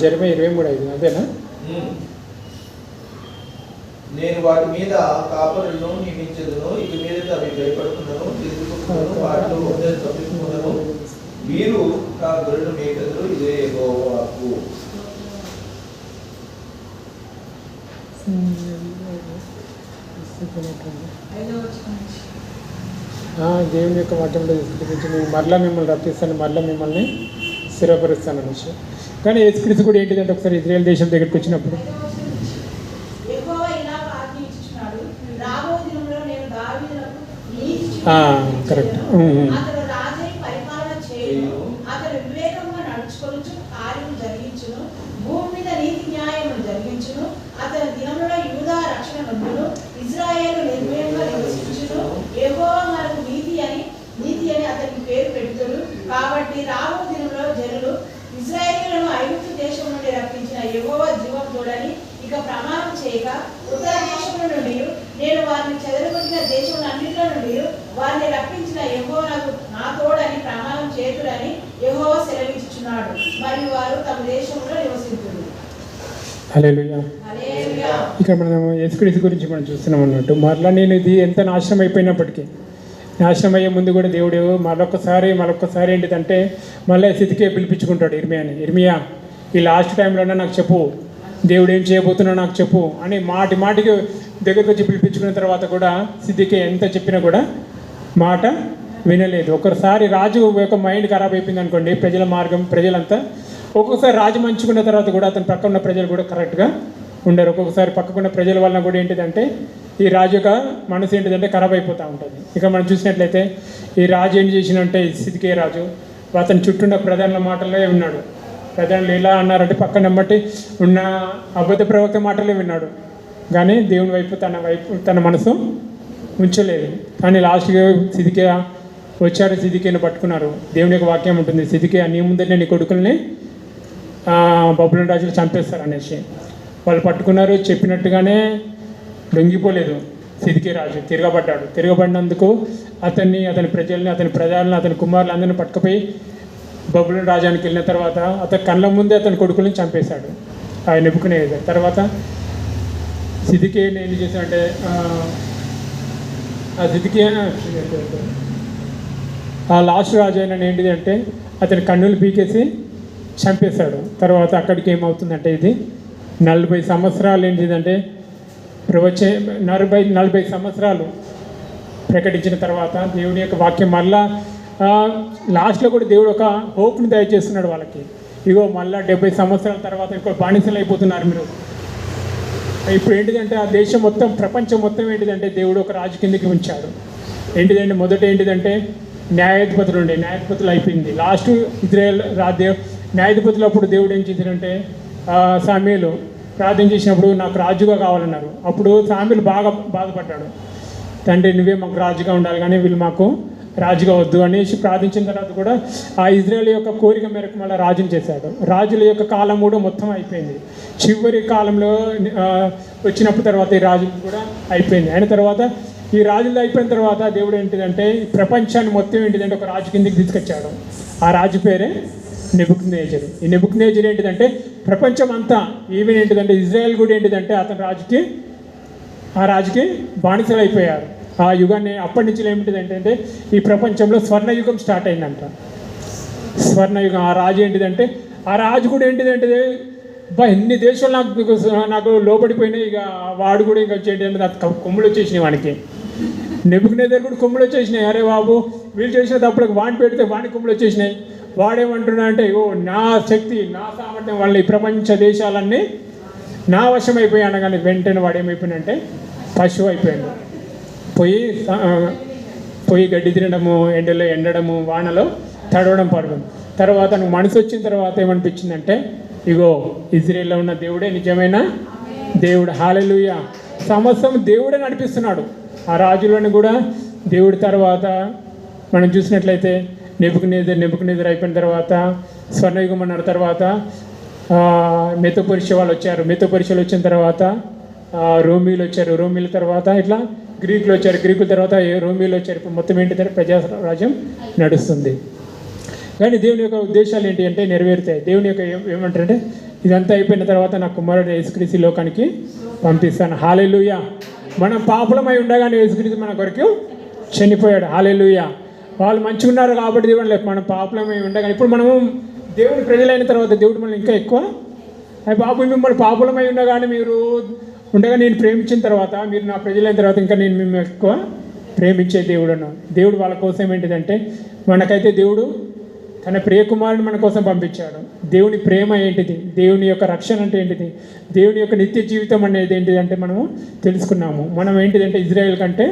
జరిమే 23:5 అదేనా? నేను వాటి మీద కాపరులను నియమించదును, ఇక మీద అవి భయపడుతున్నాను, తిరుగుతున్నాను, వాటిలో తప్పించుకున్నాను, మీరు నా గొర్రెలు మేకలు, ఇదే యెహోవాకు. దేవుని యొక్క మఠంలో తీసుకొచ్చి నేను మరలా మిమ్మల్ని రప్పిస్తాను, మరలా మిమ్మల్ని స్థిరపరుస్తాను అనేసి. కానీ యేసుక్రీస్తు కూడా ఏంటిదంటే ఒకసారి ఇజ్రాయెల్ దేశం దగ్గరికి వచ్చినప్పుడు కరెక్ట్ భూమి మీద నీతి న్యాయమును జరిగించును, అతని దినములో యూదా రక్షణ నొందును, కాబట్టి రాబో దినంలో జనులు ఇశ్రాయేలీయులను ఐగుప్తు దేశం నుండి రప్పించిన యెహోవా జీవం తోడని ఇక ప్రమాణం చేయక ఉత్తర దేశముల నుండి నేను వారిని చెదరగొట్టిన దేశములన్నిటిలో నుండి వారిని రప్పించిన యెహోవా నా తోడని ప్రమాణం చేతుడని యెహోవా సెలవిచ్చుచున్నాడు. మరియు వారు తమ దేశంలో నివసించుదురు. హల్లెలూయా. హల్లెలూయా. ఇక్కడ మనం యేసుక్రీస్తు గురించి మనం చూస్తున్నాం అన్నట్టు. మరలా నేను ఇది ఎంత నాశనం అయిపోయినప్పటికీ, నాశనం అయ్యే ముందు కూడా దేవుడు మరొకసారి ఏంటిదంటే మళ్ళీ సిద్కియా పిలిపించుకుంటాడు ఇర్మియా ఈ లాస్ట్ టైంలోనే నాకు చెప్పు, దేవుడు ఏం చేయబోతున్నాడో నాకు చెప్పు అని మాటికి దగ్గరకు వచ్చి పిలిపించుకున్న తర్వాత కూడా సిద్కియా ఎంత చెప్పినా కూడా మాట వినలేదు. ఒకసారి రాజు యొక్క మైండ్ ఖరాబ్ అయిపోయింది అనుకోండి, ప్రజలంతా ఒక్కొక్కసారి రాజు మంచుకున్న తర్వాత కూడా అతని పక్క ఉన్న ప్రజలు కూడా కరెక్ట్గా ఉండరు. ఒక్కొక్కసారి పక్కకున్న ప్రజల వలన కూడా ఏంటిదంటే ఈ రాజు యొక్క మనసు ఏంటిదంటే ఖరాబ్ అయిపోతూ ఉంటుంది. ఇక మనం చూసినట్లయితే ఈ రాజు ఏం చేసినంటే సిద్కియా రాజు అతని చుట్టూ ప్రధానుల మాటలే విన్నాడు. ప్రధానులు ఎలా అన్నారంటే పక్కనమ్మటి ఉన్న అబద్ధ ప్రవక్త మాటలే విన్నాడు, కానీ దేవుని వైపు తన మనసు ఉంచలేదు. కానీ లాస్ట్గా సిద్కియా వచ్చారు, సిద్కియాని పట్టుకున్నారు. దేవుని యొక్క వాక్యం ఉంటుంది, సిద్కియా నీ ముందరే నీ కొడుకుల్ని బబులోను రాజులు చంపేస్తారు అనేసి. వాళ్ళు పట్టుకున్నారు, చెప్పినట్టుగానే లొంగిపోలేదు. సిద్కియా రాజు తిరగబడినందుకు అతని ప్రజల్ని అతని కుమారులు అందరిని పట్టుకుపోయి బబులోను రాజానికి వెళ్ళిన తర్వాత అతని కళ్ళ ముందే అతని కొడుకుల్ని చంపేశాడు ఆయన నెబుకద్నెజర్. తర్వాత సిద్కియా ఏం చేశాడంటే ఆ లాస్ట్ రాజు అయిన ఏంటిది అంటే అతని కన్నులు పీకేసి చంపేశాడు. తర్వాత అక్కడికి ఏమవుతుందంటే ఇది 40 సంవత్సరాలు ఏంటిదంటే 40 సంవత్సరాలు ప్రకటించిన తర్వాత దేవుని యొక్క వాక్యం మళ్ళా లాస్ట్లో కూడా దేవుడు ఒక హోప్ని దయచేస్తున్నాడు వాళ్ళకి. ఇగో మళ్ళీ 70 సంవత్సరాల తర్వాత ఇంకో బానిసలు అయిపోతున్నారు మీరు. ఇప్పుడు ఏంటిదంటే ఆ దేశం మొత్తం, ప్రపంచం మొత్తం ఏంటిదంటే దేవుడు ఒక రాజు కిందకి ఉంచాడు. ఏంటిదంటే మొదట ఏంటిదంటే న్యాయాధిపతులు అయిపోయింది. లాస్ట్ ఇజ్రాయెల్ న్యాయాధిపతులు అప్పుడు దేవుడు ఏం చేశాడంటే సామ్యూయేలు ప్రార్థన చేసినప్పుడు నాకు రాజుగా కావాలన్నారు. అప్పుడు సామ్యూయేలు బాగా బాధపడ్డాడు. తండ్రి నువ్వే మాకు రాజుగా ఉండాలి, కానీ వీళ్ళు మాకు రాజుగా వద్దు అనేసి ప్రార్థించిన తర్వాత కూడా ఆ ఇజ్రాయేల్ యొక్క కోరిక మేరకు మళ్ళీ రాజుని చేశాడు. రాజుల యొక్క కాలం కూడా మొత్తం అయిపోయింది. చివరి కాలంలో వచ్చినప్పుడు తర్వాత ఈ రాజు కూడా అయిపోయింది. అయిన తర్వాత ఈ రాజులు అయిపోయిన తర్వాత దేవుడు ఏంటిదంటే ఈ ప్రపంచాన్ని మొత్తం ఏంటిదంటే ఒక రాజు కిందకి తీసుకొచ్చాడు. ఆ రాజు పేరే నెబుకద్నెజర్. ఈ నెబుకద్నెజర్ ఏంటిదంటే ప్రపంచం అంతా, ఈవెన్ ఏంటిదంటే ఇజ్రాయెల్ కూడా ఏంటిదంటే ఆ రాజుకి బానిసలు అయిపోయారు. ఆ యుగాన్ని అప్పటి నుంచి ఏమిటిదంటే ఈ ప్రపంచంలో స్వర్ణయుగం స్టార్ట్ అయిందంట. స్వర్ణయుగం. ఆ రాజు ఏంటిదంటే ఆ రాజు కూడా ఏంటిదంటే ఎన్ని దేశాలు నాకు లోపడిపోయినాయి. ఇక వాడు కూడా ఇంకా ఏంటంటే నాకు కొమ్ములు వచ్చేసినాయి వానికి. నెబుకద్నెజర్ కూడా కొమ్ములు వచ్చేసినాయి. అరే బాబు వీళ్ళు చేసిన తప్పుడు వాడిని పెడితే వాడిని కొమ్ములు వచ్చేసినాయి. వాడేమంటున్నా అంటే నా శక్తి నా సామర్థ్యం వల్ల ఈ ప్రపంచ దేశాలన్నీ నా వశం అయిపోయాను. కానీ వెంటనే వాడు ఏమైపోయినంటే పశువు అయిపోయాడు. పోయి గడ్డి తినడము, ఎండలో ఎండడము, వానలో తడవడం, పడడం. తర్వాత నువ్వు మనసు వచ్చిన తర్వాత ఏమనిపించిందంటే ఇగో ఇజ్రాయేల్లో ఉన్న దేవుడే నిజమైన దేవుడు. హల్లెలూయా. సమస్తం దేవుడే నడిపిస్తున్నాడు. ఆ రాజులను కూడా దేవుడి. తర్వాత మనం చూసినట్లయితే నెబుకద్నెజర్ అయిపోయిన తర్వాత స్వర్ణయుగం అన్నారు. తర్వాత మెతోపర్షియా వాళ్ళు వచ్చారు. మెతోపర్షియాలు వచ్చిన తర్వాత రోమీలు వచ్చారు. రోమీల తర్వాత ఇట్లా గ్రీకులు వచ్చారు. గ్రీకుల తర్వాత రోమీలు వచ్చారు. ఇప్పుడు మొత్తం ఏంటిదంటే ప్రజారాజ్యం నడుస్తుంది. కానీ దేవుని యొక్క ఉద్దేశాలు ఏంటి అంటే నెరవేరుతాయి. దేవుని యొక్క ఏమంటారంటే ఇదంతా అయిపోయిన తర్వాత నా కుమారుడు యేసుక్రీస్తు లోకానికి పంపిస్తాను. హల్లెలూయా. మనం పాపులమై ఉండగానే యేసుక్రీస్తు మన కొరకు చనిపోయాడు. హల్లెలూయా. వాళ్ళు మంచిగా ఉన్నారు కాబట్టి దేవుడు లేదు, మనం పాపులమై ఉండగానే. ఇప్పుడు మనము దేవుని ప్రజలైన తర్వాత దేవుడు మనల్ని ఇంకా ఎక్కువ బాబు మిమ్మల్ని పాపులమై ఉండగానే మీరు ఉండగా నేను ప్రేమించిన తర్వాత మీరు నా ప్రజలైన తర్వాత ఇంకా నేను మిమ్మల్ని ఎక్కువ ప్రేమించే దేవుడు అన్నాను. దేవుడు వాళ్ళ కోసం ఏంటిదంటే మనకైతే దేవుడు తన ప్రియకుమారుని మన కోసం పంపించాడు. దేవుని ప్రేమ ఏంటిది, దేవుని యొక్క రక్షణ అంటే ఏంటిది, దేవుని యొక్క నిత్య జీవితం అనేది ఏంటిది అంటే మనము తెలుసుకున్నాము. మనం ఏంటిదంటే ఇజ్రాయేల్ కంటే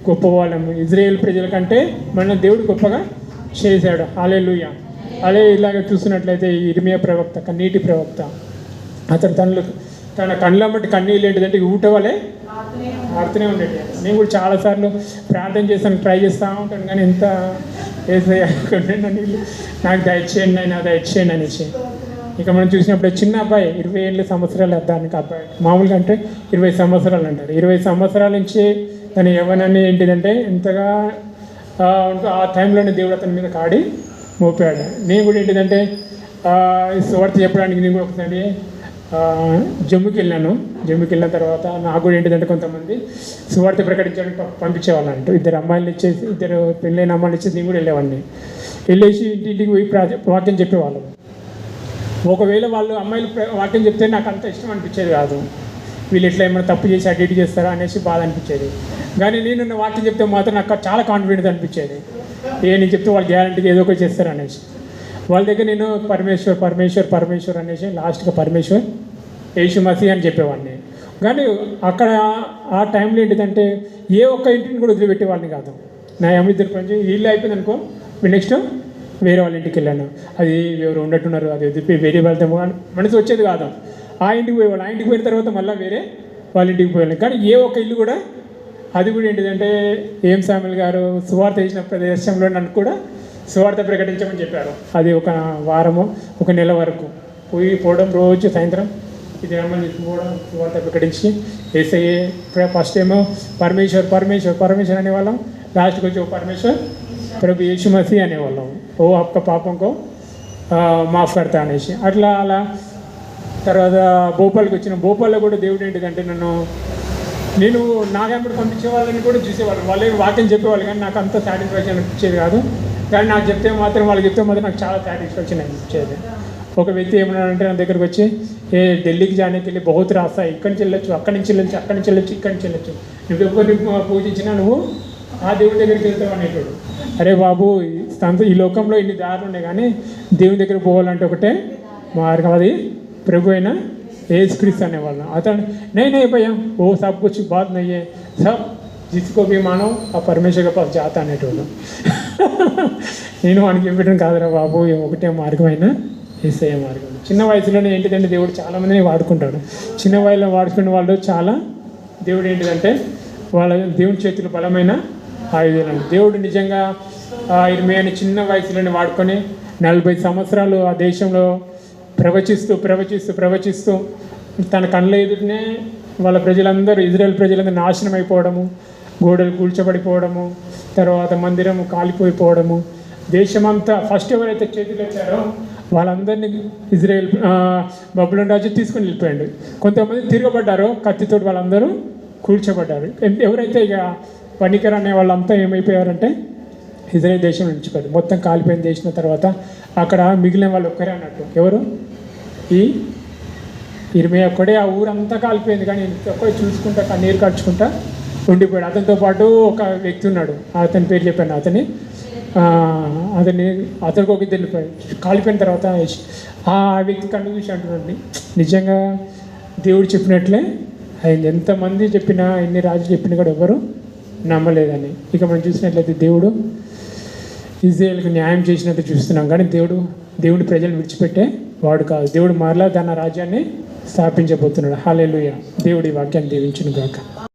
గొప్పవాళ్ళము. ఇజ్రాయేల్ ప్రజల కంటే మన దేవుడు గొప్పగా చేశాడు. హల్లెలూయా. అదే ఇలాగ చూస్తున్నట్లయితే ఇర్మియా ప్రవక్త, కన్నీటి ప్రవక్త, అతను తన కళ్ళ బట్టి కన్నీళ్ళు ఏంటిదంటే ఊట వలె ఆడుతూనే ఉండేది. నేను కూడా చాలాసార్లు ప్రార్థన చేస్తాను, ట్రై చేస్తూ ఉంటాను, కానీ ఎంత ఏసయ్య కొన్ని నీళ్ళు నాకు దయచేయండి అయినా దయచేయండి అనేసి. ఇక మనం చూసినప్పుడు చిన్న అబ్బాయి 20 సంవత్సరాలు దానికి అబ్బాయి మామూలుగా అంటే 20 సంవత్సరాలు అంటారు. 20 సంవత్సరాల నుంచి తన యవ్వనాన్ని ఏంటిదంటే ఎంతగా ఆ టైంలోనే దేవుడు అతని మీద కాడి మోపాడు. నేను కూడా ఏంటిదంటే సువార్త చెప్పడానికి నేను కూడా ఒకసారి జమ్ముకి వెళ్ళాను. జమ్ముకి వెళ్ళిన తర్వాత నాకు కూడా ఏంటిదంటే కొంతమంది సువార్త ప్రకటించడానికి పంపించేవాళ్ళు అంటూ 2 అమ్మాయిలు ఇచ్చేసి 2 పెళ్ళైన అమ్మాయిలు ఇచ్చేసి నేను కూడా వెళ్ళేవాడిని. వెళ్ళేసి ఇంటింటికి పోయి వాక్యం చెప్పేవాళ్ళం. ఒకవేళ వాళ్ళు అమ్మాయిలు వాక్యం చెప్తే నాకు అంత ఇష్టం అనిపించేది కాదు. వీళ్ళు ఎట్లా ఏమైనా తప్పు చేసి అటు ఇటు చేస్తారా అనేసి బాధ అనిపించేది. కానీ నేను వాక్యం చెప్తే మాత్రం నాకు చాలా కాన్ఫిడెన్స్ అనిపించేది. నేను చెప్తే వాళ్ళు గ్యారంటీగా ఏదో ఒకటి చేస్తారు అనేసి. వాళ్ళ దగ్గర నేను పరమేశ్వర్ పరమేశ్వర్ పరమేశ్వర్ అనేసి లాస్ట్గా పరమేశ్వర్ యేసు మసీహ్ అని చెప్పేవాడిని. కానీ అక్కడ ఆ టైంలో ఏంటిదంటే ఏ ఒక్క ఇంటిని కూడా వదిలిపెట్టేవాడిని కాదు. నా అమ్మిద్దరు పని వీళ్ళు అయిపోయింది అనుకో, నెక్స్ట్ వేరే వాళ్ళ ఇంటికి వెళ్ళాను. అది ఎవరు ఉన్నట్టున్నారు, అది వదిలిపోయి వేరే వాళ్ళతో మనసు వచ్చేది కాదు. ఆ ఇంటికి పోయేవాళ్ళు. ఆ ఇంటికి పోయిన తర్వాత మళ్ళీ వేరే వాళ్ళ ఇంటికి పోయేవాళ్ళు. కానీ ఏ ఒక్క ఇల్లు కూడా అది కూడా ఏంటిదంటే ఏం సామిల్ గారు సువార్త చేసిన ప్రదేశంలో నన్ను కూడా సువార్త ప్రకటించమని చెప్పారు. అది ఒక వారము 1 నెల వరకు పోవడం రోజు సాయంత్రం ఇది రమ్మని పోవడం సువార్త ప్రకటించి ఏసయ్యే ఫస్ట్ ఏమో పరమేశ్వర్ పరమేశ్వర్ పరమేశ్వర్ అనేవాళ్ళం. లాస్ట్కి వచ్చి ఓ పరమేశ్వర్ ప్రభు యేసు మసీహ్ అనేవాళ్ళం. ఓ అక్క పాపంకో మాఫ్ కడతా అనేసి అట్లా అలా. తర్వాత భోపాల్కి వచ్చిన భోపాల్లో కూడా దేవుడు ఏంటిదంటే నేను నాకెప్పుడు పంపించే వాళ్ళని కూడా చూసేవాళ్ళు. వాళ్ళే వాక్యం చెప్పేవాళ్ళు కానీ నాకు అంత సాటిస్ఫాక్షన్ అనిపించేది కాదు. కానీ నాకు చెప్తే మాత్రం వాళ్ళకి చెప్తే మాత్రం నాకు చాలా సాటిస్ఫాక్షన్ అనిపించేది. ఒక వ్యక్తి ఏమన్నాడంటే నా దగ్గరకు వచ్చి ఢిల్లీకి జానేకి వెళ్ళి బహుత్ రాస్తా, ఇక్కడి నుంచి వెళ్ళొచ్చు, అక్కడి నుంచి వెళ్ళొచ్చు, అక్కడి నుంచి వెళ్ళొచ్చు, ఇక్కడి నుంచి వెళ్ళొచ్చు, నువ్వు ఎవరిని పూజించినా నువ్వు ఆ దేవుడి దగ్గరికి వెళ్తావు అనేటోడు. అరే బాబు, ఈ లోకంలో ఇన్ని దారులు ఉన్నాయి కానీ దేవుని దగ్గర పోవాలంటే ఒకటే మార్గం, అది ప్రభు అయిన యేసుక్రీస్తు అనేవాళ్ళం. అతను नहीं भैया वो सब कुछ बात नहीं है, सब जिसको भी मानो ఆ పరమేశ్వర के पास जाता అనేటోడు. నేను వానికి చెప్పడం కాదురా బాబు, ఒకటే మార్గమైన యేసయ్య మార్గం. చిన్న వయసులోనే ఏంటిదంటే దేవుడు చాలామందిని వాడుకుంటాడు. చిన్న వయసులో వాడుకునే వాళ్ళు చాలా దేవుడు ఏంటిదంటే వాళ్ళ దేవుని చేతులు బలమైన ఆయుధాలు. దేవుడు నిజంగా ఇర్మియాని చిన్న వయసులోనే వాడుకొని 40 సంవత్సరాలు ఆ దేశంలో ప్రవచిస్తూ తన కళ్ళ ఎదుటనే వాళ్ళ ప్రజలందరూ ఇజ్రాయెల్ ప్రజలందరూ నాశనం అయిపోవడము, గోడలు కూల్చబడిపోవడము, తర్వాత మందిరము కాలిపోయిపోవడము, దేశమంతా ఫస్ట్ ఎవరైతే చేతులు ఎత్తారో వాళ్ళందరినీ ఇజ్రాయెల్ బబులోను రాజు తీసుకుని వెళ్ళిపోయాడు. కొంతమంది తిరగబడ్డారో కత్తితోటి వాళ్ళందరూ కూల్చబడ్డారు. ఎవరైతే ఇక పనికర్ అనే వాళ్ళంతా ఏమైపోయారంటే ఇజ్రాయెల్ దేశం నిలిచిపోయారు. మొత్తం కాలిపోయిన దేశం తర్వాత అక్కడ మిగిలిన వాళ్ళు ఒక్కరే అన్నట్టు. ఎవరు? ఈ ఇర్మియా ఒక్కడే. ఆ ఊరంతా కాలిపోయింది కానీ ఒక్కడే చూసుకుంటా కన్నీరు కార్చుకుంటా ఉండిపోయాడు. అతనితో పాటు ఒక వ్యక్తి ఉన్నాడు, అతని పేరు చెప్పాను. అతనికి ఒక ఇద్దరు కాలిపోయిన తర్వాత ఆ వ్యక్తి కన్ను చూసి అంటున్నాడు, నిజంగా దేవుడు చెప్పినట్లే అయింది. ఎంతమంది చెప్పినా, ఎన్ని రాజులు చెప్పినా కూడా ఎవరు నమ్మలేదని. ఇక మనం చూసినట్లయితే దేవుడు ఇజ్రాయేల్కి న్యాయం చేసినట్టు చూస్తున్నాం కానీ దేవుడి ప్రజలు విడిచిపెట్టే వాడు కాదు. దేవుడు మరలా తన రాజ్యాన్ని స్థాపించబోతున్నాడు. హల్లెలూయా. దేవుడి వాక్యాన్ని దీవించును గాక.